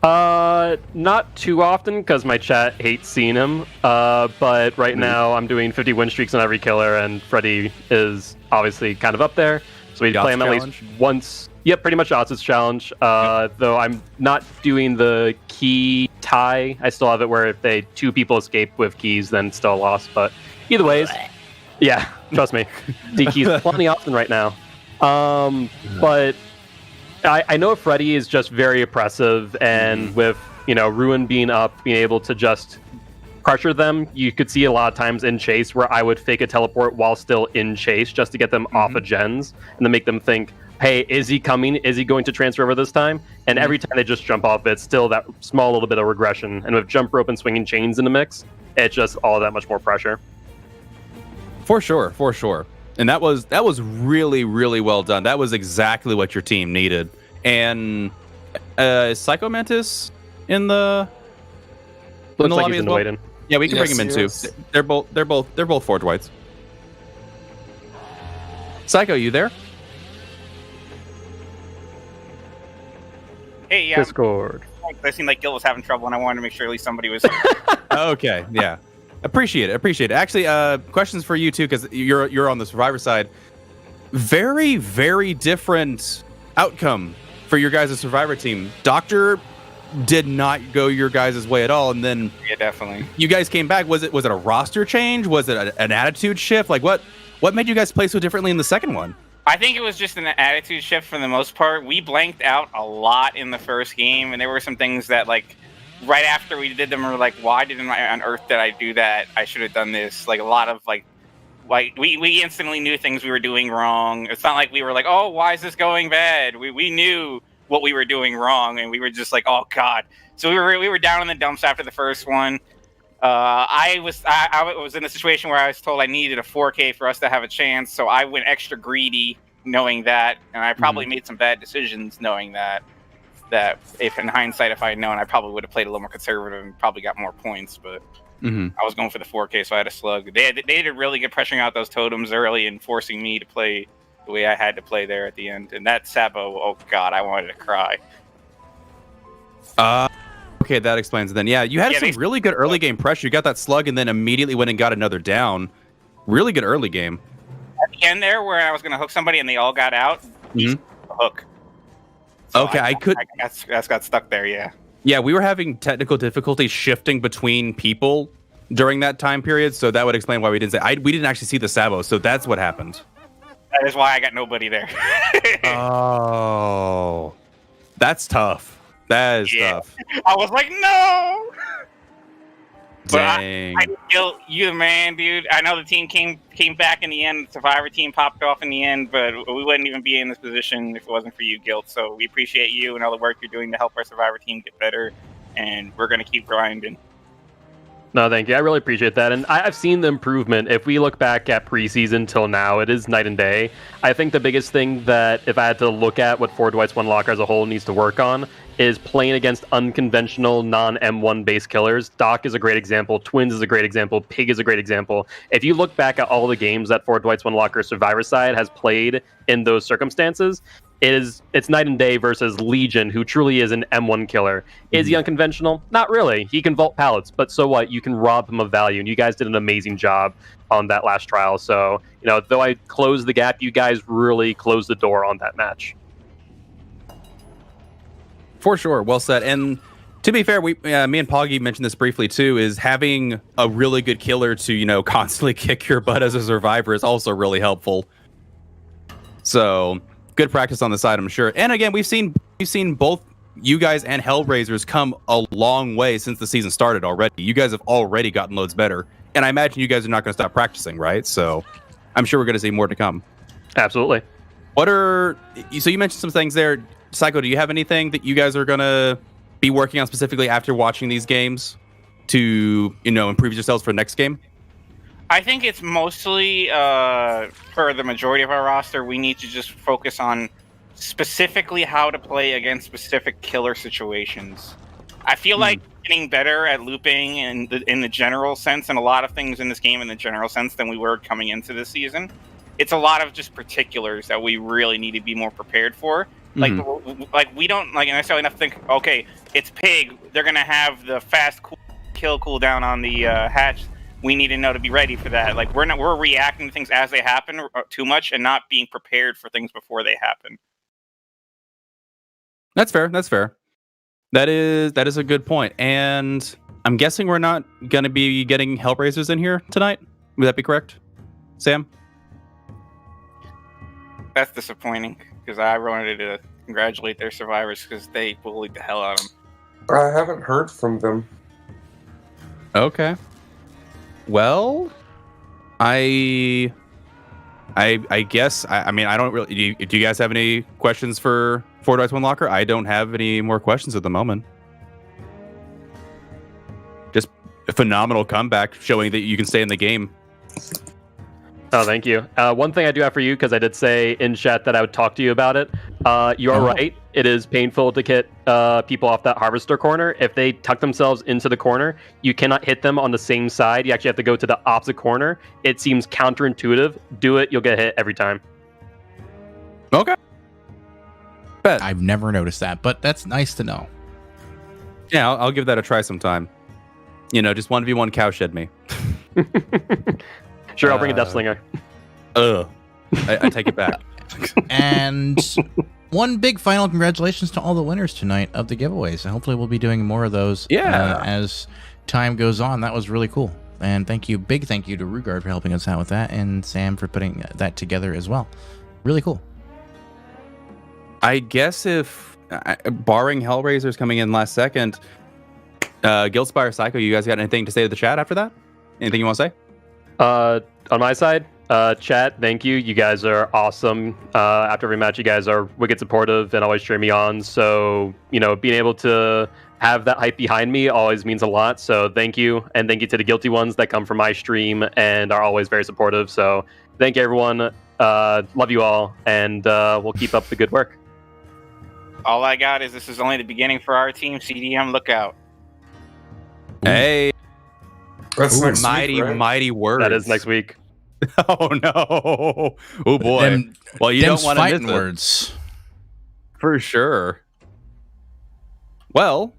Not too often because my chat hates seeing him. But right now I'm doing 50 win streaks on every killer, and Freddy is obviously kind of up there. So we play him at least once. Yep, pretty much Otz's challenge. Though I'm not doing the key tie. I still have it where if two people escape with keys, then still a loss. But either ways, yeah, trust me, see keys plenty often right now. But I know Freddy is just very oppressive, and with Ruin being up, being able to just pressure them, you could see a lot of times in chase where I would fake a teleport while still in chase just to get them off of gens and then make them think, hey, is he coming? Is he going to transfer over this time? And every time they just jump off, it's still that small little bit of regression. And with jump rope and swinging chains in the mix, it's just all that much more pressure. For sure. And that was really, really well done. That was exactly what your team needed. And Psycho Mantis in the Looks like lobby he's as been well? waiting. Yeah, we can bring him in too. Yes. They're both four Dwights. Psycho, you there? Hey, yeah. Discord. It seemed like Gil was having trouble, and I wanted to make sure at least somebody was. Okay, yeah. Appreciate it. Actually, questions for you too, because you're on the survivor side. Very, very different outcome for your guys' survivor team. Doctor did not go your guys' way at all, and then Yeah, definitely. you guys came back. Was it a roster change? Was it an attitude shift? Like what made you guys play so differently in the second one? I think it was just an attitude shift for the most part. We blanked out a lot in the first game, and there were some things that, like, right after we did them, we were like, why didn't I on earth did I do that? I should have done this. Like a lot of like we instantly knew things we were doing wrong. It's not like we were like, oh, why is this going bad? We knew what we were doing wrong, and we were just like, oh god. So we were down in the dumps after the first one. I was in a situation where I was told I needed a 4K for us to have a chance, so I went extra greedy knowing that, and I probably made some bad decisions knowing that if in hindsight, if I had known, I probably would have played a little more conservative and probably got more points, but I was going for the 4K, so I had a slug. They did really good pressuring out those totems early and forcing me to play the way I had to play there at the end. And that Sabo, oh god, I wanted to cry. Okay, that explains it then. Yeah, you had some really good early game pressure. You got that slug and then immediately went and got another down. Really good early game. At the end there, where I was going to hook somebody and they all got out, hook. So okay, I got stuck there, yeah. Yeah, we were having technical difficulties shifting between people during that time period, so that would explain why we didn't we didn't actually see the Sabo, so that's what happened. That is why I got nobody there. Oh, that's tough. That is tough. I was like, no. Dang. But I feel you the man, dude. I know the team came back in the end. The Survivor team popped off in the end, but we wouldn't even be in this position if it wasn't for you, Guilt. So we appreciate you and all the work you're doing to help our Survivor team get better, and we're going to keep grinding. No, thank you. I really appreciate that. And I've seen the improvement. If we look back at preseason till now, it is night and day. I think the biggest thing that if I had to look at what 4 Dwights 1 Locker as a whole needs to work on is playing against unconventional non-M1 base killers. Doc is a great example. Twins is a great example. Pig is a great example. If you look back at all the games that 4 Dwights 1 Locker Survivor side has played in those circumstances, it's night and day versus Legion, who truly is an M1 killer. Is he unconventional? Not really. He can vault pallets, but so what? You can rob him of value, and you guys did an amazing job on that last trial. So, though I closed the gap, you guys really closed the door on that match. For sure. Well said. And to be fair, me and Poggy mentioned this briefly too, is having a really good killer to, constantly kick your butt as a survivor is also really helpful. So good practice on the side, I'm sure. And again, we've seen both you guys and Hellraisers come a long way since the season started already. You guys have already gotten loads better. And I imagine you guys are not going to stop practicing, right? So I'm sure we're going to see more to come. Absolutely. So you mentioned some things there. Psycho, do you have anything that you guys are going to be working on specifically after watching these games to, improve yourselves for the next game? I think it's mostly, for the majority of our roster, we need to just focus on specifically how to play against specific killer situations. I feel like getting better at looping in the general sense, and a lot of things in this game in the general sense than we were coming into this season. It's a lot of just particulars that we really need to be more prepared for. Like we don't necessarily enough to think, okay, it's Pig. They're gonna have the fast kill cooldown on the hatch. We need to know to be ready for that. Like we're reacting to things as they happen too much, and not being prepared for things before they happen. That's fair. That is a good point. And I'm guessing we're not gonna be getting Hellraisers in here tonight. Would that be correct, Sam? That's disappointing because I wanted to congratulate their survivors because they bullied the hell out of them. I haven't heard from them. Okay. Well, I guess I mean I don't really. Do you guys have any questions for 4 Dwights 1 Locker? I don't have any more questions at the moment. Just a phenomenal comeback, showing that you can stay in the game. Oh, thank you. One thing I do have for you, because I did say in chat that I would talk to you about it. You are right. It is painful to get people off that harvester corner. If they tuck themselves into the corner, you cannot hit them on the same side. You actually have to go to the opposite corner. It seems counterintuitive. Do it. You'll get hit every time. Okay. Bet. I've never noticed that, but that's nice to know. Yeah, I'll give that a try sometime. Just 1v1 cowshed me. Sure, I'll bring a Death Slinger. I take it back. And one big final congratulations to all the winners tonight of the giveaways. And hopefully we'll be doing more of those as time goes on. That was really cool. And big thank you to Rugard for helping us out with that, and Sam for putting that together as well. Really cool. I guess if, barring Hellraisers coming in last second, Guildspire, Psycho, you guys got anything to say to the chat after that? Anything you want to say? On my side, chat, thank you. You guys are awesome. After every match, you guys are wicked supportive and always cheer me on. So, being able to have that hype behind me always means a lot. So thank you. And thank you to the guilty ones that come from my stream and are always very supportive. So thank you, everyone. Love you all. And we'll keep up the good work. All I got is this is only the beginning for our team. CDM, look out. Hey. That's next mighty, week, right? mighty words. That is next week. Oh, no. Oh, boy. Well, you don't want to miss words. For sure. Well,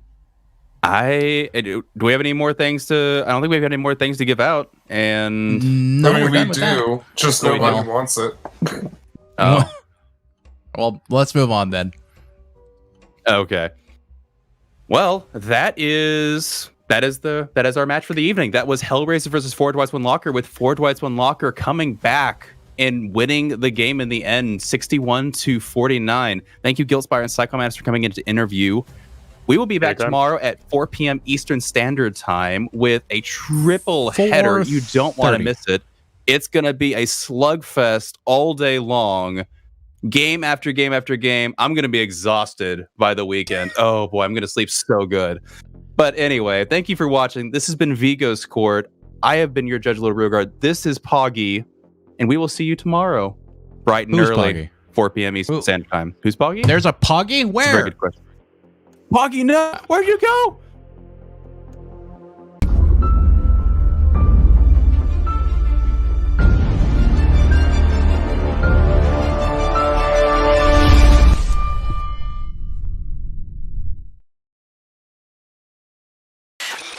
do we have any more things to... I don't think we've got any more things to give out. And... No, I mean, we're we do. Just nobody wants it. Oh. Well, let's move on then. Okay. Well, that is our match for the evening. That was Hellraisers versus 4 Dwights 1 Locker, with 4 Dwights 1 Locker coming back and winning the game in the end, 61-49. Thank you, Guildspire and Psychomantis, for coming in to interview. We will be back tomorrow at 4 p.m. Eastern Standard Time with a triple header. You don't want to miss it. It's going to be a slugfest all day long. Game after game after game. I'm going to be exhausted by the weekend. Oh boy, I'm going to sleep so good. But anyway, thank you for watching. This has been Vigo's Court. I have been your Judge Little Rugard. This is Poggy, and we will see you tomorrow, bright and Who's early, Poggy? 4 p.m. Eastern Standard Time. Who's Poggy? There's a Poggy? Where? That's a very good question. Poggy, no! Where'd you go?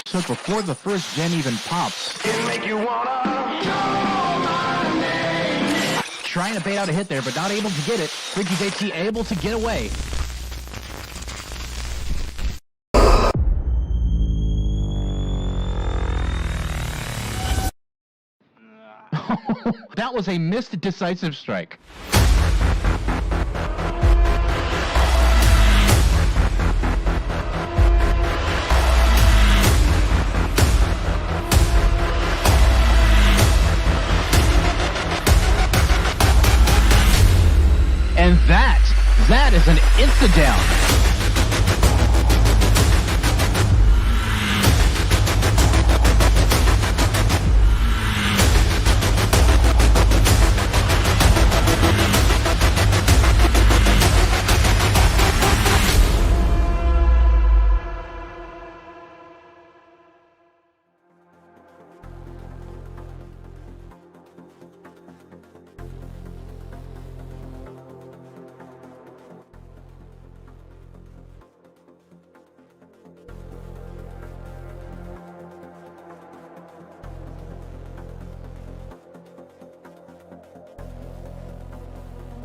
So before the first gen even pops. Trying to bait out a hit there, but not able to get it. Freaky JT able to get away. That was a missed decisive strike. And that is an insta-down.